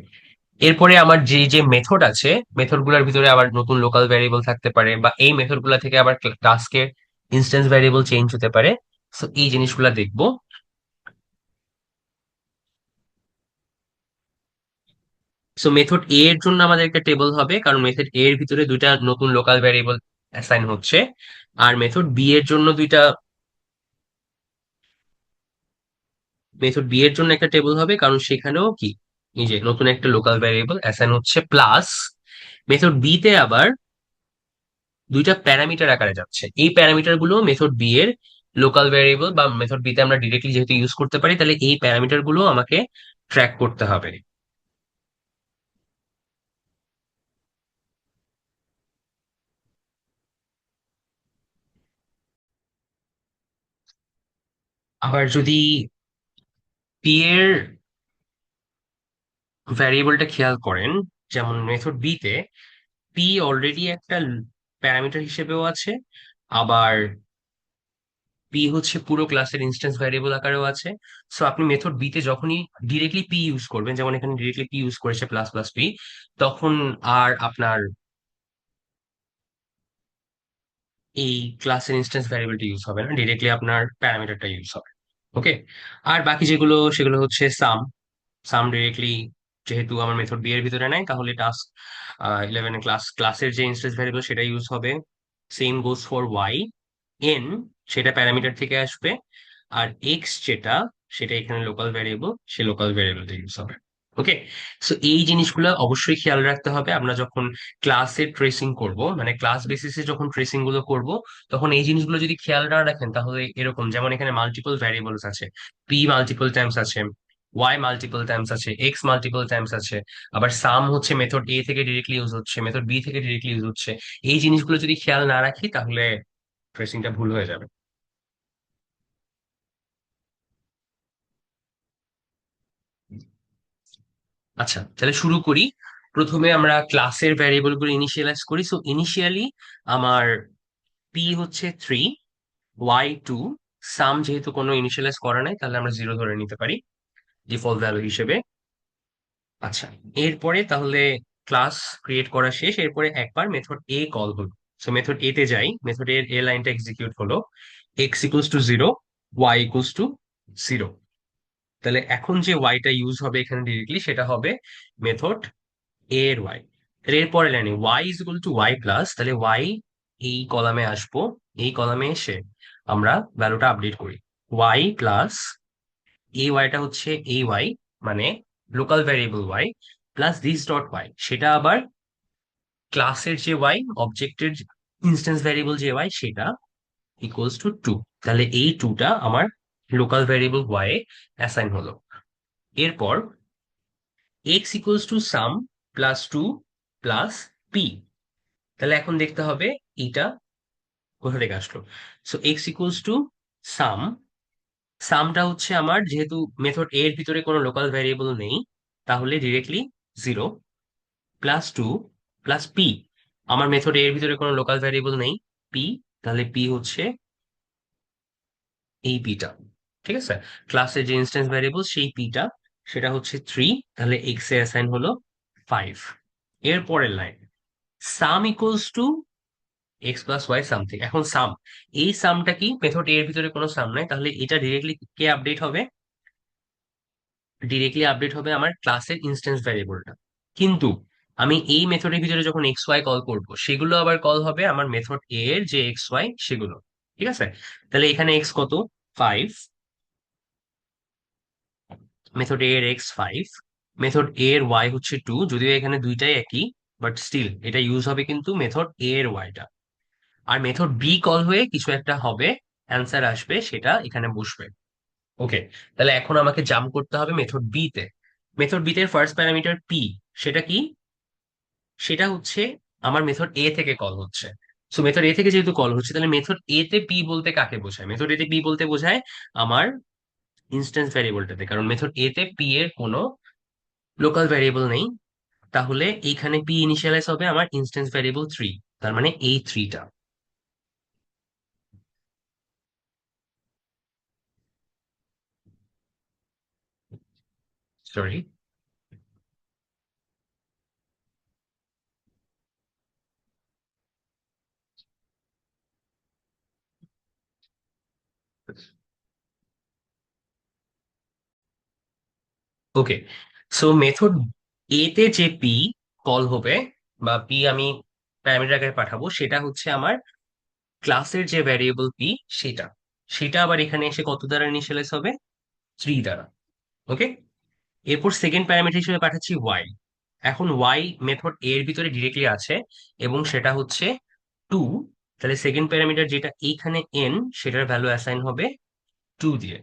এরপরে আমার যে যে মেথড আছে, মেথড গুলোর ভিতরে আবার নতুন লোকাল ভ্যারিয়েবল থাকতে পারে, বা এই মেথড গুলা থেকে আবার টাস্কের ইনস্ট্যান্স ভ্যারিয়েবল চেঞ্জ হতে পারে। সো এই জিনিসগুলা দেখবো। সো মেথড এ এর জন্য আমাদের একটা টেবিল হবে, কারণ মেথড এ এর ভিতরে দুইটা নতুন লোকাল ভ্যারিয়েবল অ্যাসাইন হচ্ছে। আর মেথড বি এর জন্য দুইটা, মেথড বি এর জন্য একটা টেবিল হবে, কারণ সেখানেও কি এই যে নতুন একটা লোকাল ভ্যারিয়েবল অ্যাসাইন হচ্ছে। প্লাস মেথড বি তে আবার দুইটা প্যারামিটার আকারে যাচ্ছে। এই প্যারামিটার গুলো মেথড বি এর লোকাল ভ্যারিয়েবল, বা মেথড বি তে আমরা ডিরেক্টলি যেহেতু ইউজ করতে পারি, তাহলে এই প্যারামিটার গুলো আমাকে ট্র্যাক করতে হবে। আবার যদি পি এর ভ্যারিয়েবলটা খেয়াল করেন, যেমন মেথড বি তে পি অলরেডি একটা প্যারামিটার হিসেবেও আছে, আবার পি হচ্ছে পুরো ক্লাসের ইনস্ট্যান্স ভ্যারিয়েবল আকারেও আছে। সো আপনি মেথড বি তে যখনই ডিরেক্টলি পি ইউজ করবেন, যেমন এখানে ডিরেক্টলি পি ইউজ করেছে প্লাস প্লাস পি, তখন আর আপনার এই ক্লাসের ইনস্ট্যান্স ভ্যারিয়েবলটা ইউজ হবে না, ডিরেক্টলি আপনার প্যারামিটারটা ইউজ হবে। ওকে, আর বাকি যেগুলো সেগুলো হচ্ছে সাম। সাম ডিরেক্টলি যেহেতু আমার মেথড বি এর ভিতরে নাই, তাহলে টাস্ক 11 ক্লাসের যে ইনস্ট্যান্স ভ্যারিয়েবল সেটা ইউজ হবে। Same goes for Y. N সেটা প্যারামিটার থেকে আসবে। আর এক্স যেটা, সেটা এখানে লোকাল ভ্যারিয়েবল, সে লোকাল ভ্যারিয়েবলটা ইউজ হবে। ওকে, সো এই জিনিসগুলো অবশ্যই খেয়াল রাখতে হবে। আমরা যখন ক্লাসে ট্রেসিং করব, মানে ক্লাস বেসিসে যখন ট্রেসিং গুলো করব, তখন এই জিনিসগুলো যদি খেয়াল না রাখেন, তাহলে এরকম, যেমন এখানে মাল্টিপল ভ্যারিয়েবলস আছে, পি মাল্টিপল টাইমস আছে, ওয়াই মাল্টিপল টাইমস আছে, এক্স মাল্টিপল টাইমস আছে। আবার সাম হচ্ছে মেথড এ থেকে ডিরেক্টলি ইউজ হচ্ছে, মেথড বি থেকে ডিরেক্টলি ইউজ হচ্ছে। এই জিনিসগুলো যদি খেয়াল না রাখি, তাহলে ট্রেসিংটা ভুল হয়ে যাবে। আচ্ছা, তাহলে শুরু করি। প্রথমে আমরা ক্লাসের ভ্যারিয়েবল গুলো ইনিশিয়ালাইজ করি। সো ইনিশিয়ালি আমার পি হচ্ছে 3, ওয়াই 2। সাম যেহেতু কোনো ইনিশিয়ালাইজ করা নাই, তাহলে আমরা 0 ধরে নিতে পারি ডিফল্ট ভ্যালু হিসেবে। আচ্ছা, এরপরে তাহলে ক্লাস ক্রিয়েট করা শেষ। এরপরে একবার মেথড এ কল হলো। সো মেথড এ তে যাই, মেথড এর এ লাইনটা এক্সিকিউট হলো, X equals to 0, Y equals to 0। তাহলে এখন যে ওয়াইটা ইউজ হবে এখানে ডিরেক্টলি, সেটা হবে মেথড এ এর ওয়াই। তাহলে এর পরে লাইনে Y is equal to Y plus, তাহলে ওয়াই এই কলামে আসবো। এই কলামে এসে আমরা ভ্যালুটা আপডেট করি, ওয়াই প্লাস এই ওয়াইটা হচ্ছে এই ওয়াই, মানে local variable Y, plus this dot Y, সেটা আবার ক্লাসের যে ওয়াই, অবজেক্টের ইনস্ট্যান্স ভ্যারিয়েবল যে ওয়াই, সেটা ইকুয়ালস টু 2। তাহলে এই 2টা আমার লোকাল ভ্যারিয়েবল ওয়াই এ অ্যাসাইন হলো। এরপর X equals to sum plus 2 plus P. তাহলে এখন দেখতে হবে এটা কোথা থেকে আসলো। সো এক্স ইকুয়ালস টু সাম, সামটা হচ্ছে আমার, যেহেতু মেথড এর ভিতরে কোনো লোকাল ভ্যারিয়েবল নেই, তাহলে ডিরেক্টলি 0 প্লাস 2 প্লাস পি, আমার মেথড এর ভিতরে কোনো লোকাল ভ্যারিয়েবল নেই, পি, তাহলে পি হচ্ছে এই পিটা। ঠিক আছে, ক্লাসের যে ইনস্ট্যান্স ভ্যারিয়েবল সেই পিটা, সেটা হচ্ছে 3, তাহলে এক্স এর অ্যাসাইন হলো 5। এর পরের line, sum equals to X plus Y something. এখন সাম, এই সামটা কি, মেথড এর ভিতরে কোনো সাম নাই, তাহলে এটা ডিরেক্টলি কে আপডেট হবে, ডিরেক্টলি আপডেট হবে আমার ক্লাসের ইনস্ট্যান্স ভ্যারিয়েবলটা। কিন্তু আমি এই মেথডের ভিতরে যখন এক্স ওয়াই কল করব, সেগুলো আবার কল হবে আমার মেথড এ এর যে এক্স ওয়াই সেগুলো। ঠিক আছে, তাহলে এখানে এক্স কত, 5, মেথড এ এর এক্স 5, মেথড এ এর ওয়াই হচ্ছে 2, যদিও এখানে দুইটাই একই, বাট স্টিল এটা ইউজ হবে কিন্তু মেথড এ এর ওয়াইটা। আর মেথড বি কল হয়ে কিছু একটা হবে, অ্যান্সার আসবে, সেটা এখানে বসবে। ওকে, তাহলে এখন আমাকে জাম্প করতে হবে মেথড বি তে। মেথড বি তে ফার্স্ট প্যারামিটার পি, সেটা কি, সেটা হচ্ছে আমার মেথড এ থেকে কল হচ্ছে। সো মেথড এ থেকে যেহেতু কল হচ্ছে, তাহলে মেথড এ তে পি বলতে কাকে বোঝায়, মেথড এ তে পি বলতে বোঝায় আমার ইনস্ট্যান্স ভ্যারিয়েবলটাতে, কারণ মেথড এ তে পি এর কোনো লোকাল ভ্যারিয়েবল নেই। তাহলে এইখানে পি ইনিশিয়ালাইজ হবে আমার ইনস্ট্যান্স ভ্যারিয়েবল 3, তার মানে এই 3টা। Sorry. Okay, so method A তে যে পি কল হবে, বা পি আমি প্যারামিটার আকারে পাঠাবো, সেটা হচ্ছে আমার ক্লাসের যে ভ্যারিয়েবল পি, সেটা সেটা আবার এখানে এসে কত দ্বারা ইনিশিয়ালাইজ হবে, 3 দ্বারা। ওকে, এরপর সেকেন্ড প্যারামিটার হিসেবে পাঠাচ্ছি ওয়াই। এখন ওয়াই মেথড এর ভিতরে ডিরেক্টলি আছে, এবং সেটা হচ্ছে 2, তাহলে সেকেন্ড প্যারামিটার যেটা এইখানে এন, সেটার ভ্যালু অ্যাসাইন হবে 2 দিয়ে।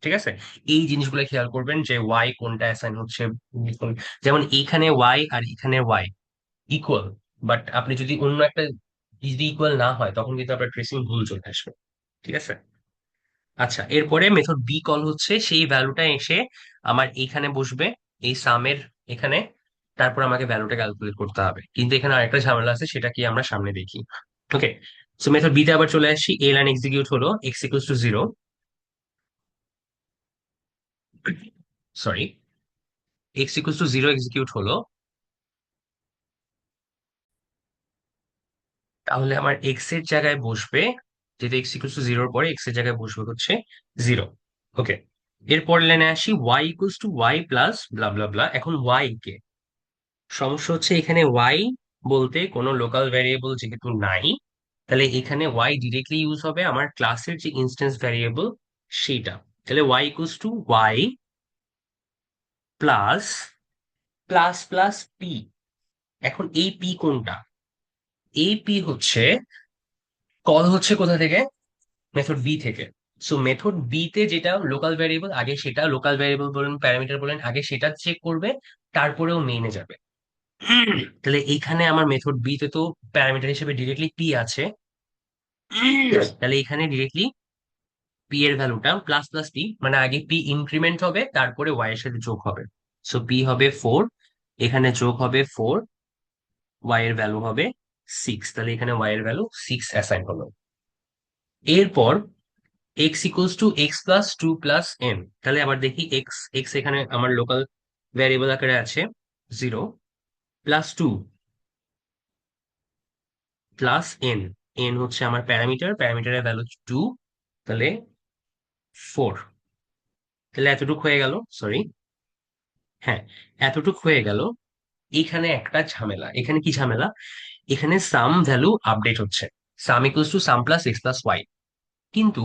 ঠিক আছে, এই জিনিসগুলো খেয়াল করবেন যে ওয়াই কোনটা অ্যাসাইন হচ্ছে। যেমন এইখানে ওয়াই আর এখানে ওয়াই ইকুয়াল, বাট আপনি যদি অন্য একটা, যদি ইকুয়াল না হয়, তখন কিন্তু আপনার ট্রেসিং ভুল চলে আসবে। ঠিক আছে, আচ্ছা, এরপরে মেথড বি কল হচ্ছে, সেই ভ্যালুটা এসে আমার এইখানে বসবে, এই সামের এখানে। তারপর আমাকে ভ্যালুটা ক্যালকুলেট করতে হবে, কিন্তু এখানে আরেকটা ঝামেলা আছে, সেটা কি আমরা সামনে দেখি। ওকে, সো মেথড বি তে আবার চলে আসি, এ লাইন এক্সিকিউট হলো, X equals to 0, sorry, x equals to 0 execute হলো। তাহলে আমার এক্স এর জায়গায় বসবে, যেহেতু এক্স ইকুয়ালস টু 0 পরে এক্স এর জায়গায় বসবে হচ্ছে 0। ওকে, এরপর লাইনে আসি, Y equals to Y plus blah blah blah. এখন ওয়াই কে, সমস্যা হচ্ছে এখানে ওয়াই বলতে কোনো লোকাল ভ্যারিয়েবল যেহেতু নাই, তাহলে এখানে ওয়াই ডিরেক্টলি ইউজ হবে আমার ক্লাসের যে ইনস্ট্যান্স ভ্যারিয়েবল সেইটা। তাহলে Y equals to Y plus plus plus P. এখন এই পি কোনটা, এই পি হচ্ছে কল হচ্ছে কোথা থেকে, মেথড বি থেকে। সো মেথড বি তে যেটা লোকাল ভ্যারিয়েবল, আগে সেটা লোকাল ভ্যারিয়েবল বলেন প্যারামিটার বলেন, আগে সেটা চেক করবে, তারপরেও মেইনে যাবে। তাহলে এইখানে আমার মেথড বি তে তো প্যারামিটার হিসেবে ডিরেক্টলি পি আছে, তাহলে এখানে ডিরেক্টলি পি এর ভ্যালুটা প্লাস প্লাস পি, মানে আগে পি ইনক্রিমেন্ট হবে, তারপরে ওয়াই এর সাথে যোগ হবে। সো পি হবে 4, এখানে যোগ হবে 4, ওয়াই এর ভ্যালু হবে 6, তাহলে এখানে ওয়াই এর ভ্যালু 6 অ্যাসাইন হলো। এরপর X equals to X plus 2 plus N, তাহলে আবার দেখি এক্স, এক্স এখানে আমার লোকাল ভ্যারিয়েবল আকারে আছে 0, প্লাস 2 প্লাস এন, এন হচ্ছে আমার প্যারামিটার, প্যারামিটারের ভ্যালু 2, তাহলে 4। তাহলে এতটুকু হয়ে গেল, সরি, হ্যাঁ, এতটুকু হয়ে গেল। এখানে একটা ঝামেলা, এখানে কি ঝামেলা, এখানে সাম ভ্যালু আপডেট হচ্ছে, sum equals to sum plus X plus Y, কিন্তু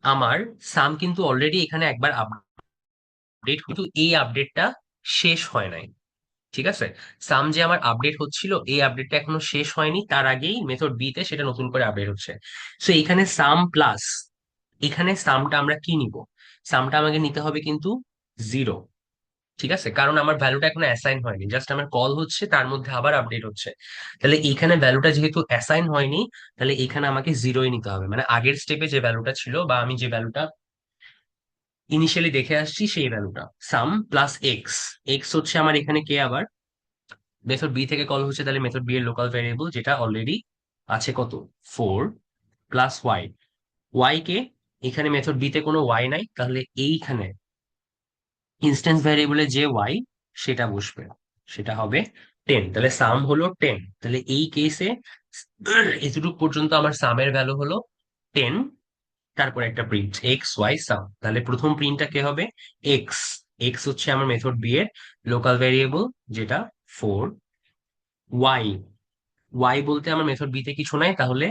আমার সাম কিন্তু অলরেডি এখানে একবার আপডেট, কিন্তু এই আপডেটটা শেষ হয় নাই। ঠিক আছে, সাম যে আমার আপডেট হচ্ছিল, এই আপডেটটা এখনো শেষ হয়নি, তার আগেই মেথড বি তে সেটা নতুন করে আপডেট হচ্ছে। সো এখানে সাম প্লাস, এখানে সামটা আমরা কি নিব, সামটা আমাকে নিতে হবে কিন্তু 0, ঠিক আছে, কারণ আমার ভ্যালুটা এখনো অ্যাসাইন হয়নি, জাস্ট আমার কল হচ্ছে, তার মধ্যে আবার আপডেট হচ্ছে। তাহলে এইখানে ভ্যালুটা যেহেতু অ্যাসাইন হয়নি, তাহলে এখানে আমাকে জিরোই নিতে হবে, মানে আগের স্টেপে যে ভ্যালুটা ছিল বা আমি যে ভ্যালুটা ইনিশিয়ালি দেখে আসছি সেই ভ্যালুটা, সাম প্লাস এক্স। এক্স হচ্ছে আমার এখানে কে, আবার মেথড বি থেকে কল হচ্ছে, তাহলে মেথড বি এর লোকাল ভ্যারিয়েবল যেটা অলরেডি আছে কত, 4, প্লাস ওয়াই। ওয়াই কে, এখানে মেথড বি তে কোনো ওয়াই নাই, তাহলে এইখানে ইনস্ট্যান্স ভ্যারিয়েবলে যে ওয়াই সেটা বসবে, সেটা হবে 10। তাহলে সাম হলো 10, তাহলে এই কেসে এতটুকু পর্যন্ত আমার সামের ভ্যালু হলো 10। তারপর একটা প্রিন্ট এক্স ওয়াই সাম, তাহলে প্রথম প্রিন্টটা কে হবে, এক্স। এক্স হচ্ছে আমার মেথড বি এর লোকাল ভ্যারিয়েবল যেটা 4। ওয়াই, ওয়াই বলতে আমার মেথড বি তে কিছু নাই, তাহলে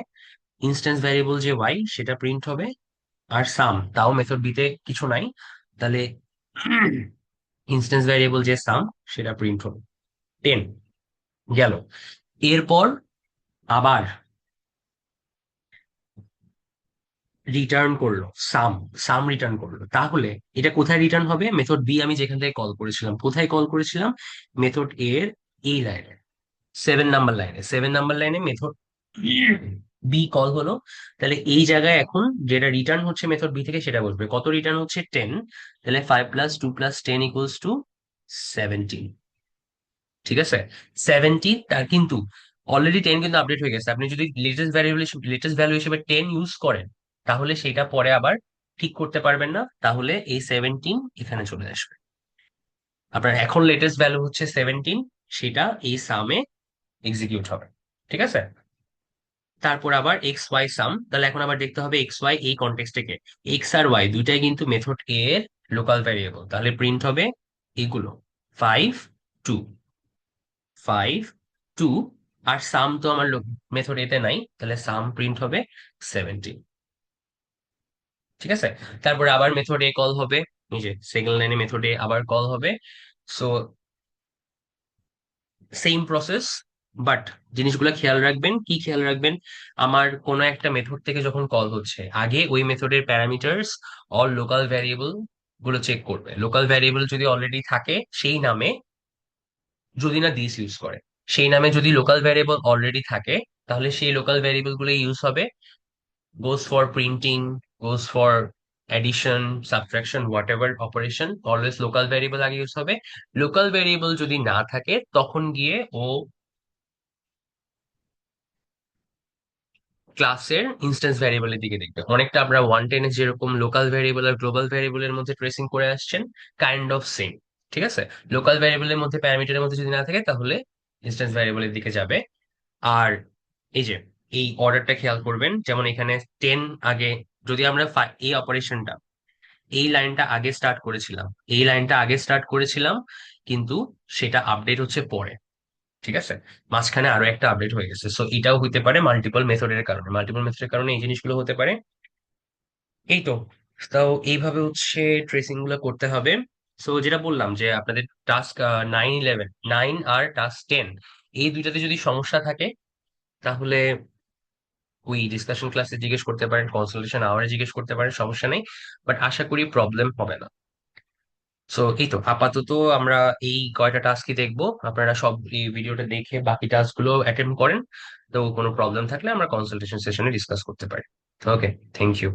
ইনস্ট্যান্স ভ্যারিয়েবল যে ওয়াই সেটা প্রিন্ট হবে। আর সাম, তাও মেথড বি তে কিছু নাই, তাহলে ইনস্ট্যান্স ভ্যারিয়েবল যে সাম সেটা প্রিন্ট হবে 10। গেল। এরপর আবার রিটার্ন করলো সাম, সাম রিটার্ন করলো, তাহলে এটা কোথায় রিটার্ন হবে, মেথড বি আমি যেখান থেকে কল করেছিলাম, কোথায় কল করেছিলাম, মেথড এ এর এই লাইনে, 7 নাম্বার লাইনে, 7 নাম্বার লাইনে মেথড বি কল হলো। তাহলে এই জায়গায় এখন যেটা রিটার্ন হচ্ছে মেথড বি থেকে সেটা বসবে, কত রিটার্ন হচ্ছে 10, তাহলে 5 + 2 + 10 = 17। ঠিক আছে, 17, তার কিন্তু অলরেডি 10 কিন্তু আপডেট হয়ে গেছে, আপনি যদি লেটেস্ট ভ্যালু হিসেবে 10 ইউজ করেন, তাহলে সেটা পরে আবার ঠিক করতে পারবেন না, তাহলে এই 17 এখানে চলে আসবে। আপনার এখন লেটেস্ট ভ্যালু হচ্ছে 17, সেটা এই সামে এক্সিকিউট হবে। ঠিক আছে, তারপর আবার এক্স ওয়াই সাম, তাহলে এখন আবার দেখতে হবে এক্স ওয়াই এই কনটেক্সটে কে, এক্স আর ওয়াই দুইটাই কিন্তু মেথড এ এর লোকাল ভ্যারিয়েবল, তাহলে প্রিন্ট হবে এগুলো 5 2, 5 2। আর সাম তো আমার মেথড এতে নাই, তাহলে সাম প্রিন্ট হবে 17। ঠিক আছে, তারপরে আবার মেথড এ কল হবে, এই যে সেকেন্ড লাইনে মেথড এ আবার কল হবে। সো সেম প্রসেস, বাট জিনিসগুলো খেয়াল রাখবেন, কি খেয়াল রাখবেন, আমার কোনো একটা মেথড থেকে যখন কল হচ্ছে, আগে ওই মেথডের প্যারামিটার্স অল লোকাল ভ্যারিয়েবল গুলো চেক করবে, লোকাল ভ্যারিয়েবল যদি অলরেডি থাকে সেই নামে, যদি না দিস ইউজ করে, সেই নামে যদি লোকাল ভ্যারিয়েবল অলরেডি থাকে, তাহলে সেই লোকাল ভ্যারিয়েবল গুলো ইউজ হবে, goes for printing, goes for addition, subtraction, whatever operation, always local variable আগে ইউজ হবে। লোকাল ভ্যারিয়েবল যদি না থাকে, তখন গিয়ে ও ক্লাসের ইনস্ট্যান্স ভ্যারিয়েবলের দিকে দেখবে, অনেকটা আমরা 110-এ যেরকম লোকাল ভ্যারিয়েবল আর গ্লোবাল ভ্যারিয়েবলের মধ্যে ট্রেসিং করে আসছেন, কাইন্ড অফ সেম। ঠিক আছে, লোকাল ভ্যারিয়েবলের মধ্যে প্যারামিটারের মধ্যে যদি না থাকে, তাহলে ইনস্ট্যান্স ভ্যারিয়েবলের দিকে যাবে। আর এই যে এই অর্ডারটা খেয়াল করবেন, যেমন এখানে 10 আগে, যদি আমরা এই অপারেশনটা এই লাইনটা আগে স্টার্ট করেছিলাম, এই লাইনটা আগে স্টার্ট করেছিলাম, কিন্তু সেটা আপডেট হচ্ছে পরে। ঠিক আছে, মাঝখানে আরো একটা আপডেট হয়ে গেছে, সো এটাও হতে পারে মাল্টিপল মেথডের কারণে, মাল্টিপল মেথডের কারণে এই জিনিসগুলো হতে পারে। এই তো, তাও এইভাবে হচ্ছে ট্রেসিং গুলো করতে হবে। সো যেটা বললাম যে আপনাদের টাস্ক 9-11, 9 আর টাস্ক 10, এই দুইটাতে যদি সমস্যা থাকে, তাহলে ওই ডিসকাশন ক্লাসে জিজ্ঞেস করতে পারেন, কনসালটেশন আওয়ারে জিজ্ঞেস করতে পারেন, সমস্যা নেই, বাট আশা করি প্রবলেম হবে না। সো এই তো, আপাতত আমরা এই কয়টা টাস্কই দেখবো, আপনারা সব এই ভিডিওটা দেখে বাকি টাস্ক গুলো অ্যাটেম্ড করেন। তো কোনো প্রবলেম থাকলে আমরা কনসালটেশন সেশনে ডিসকাস করতে পারি। ওকে, থ্যাংক ইউ।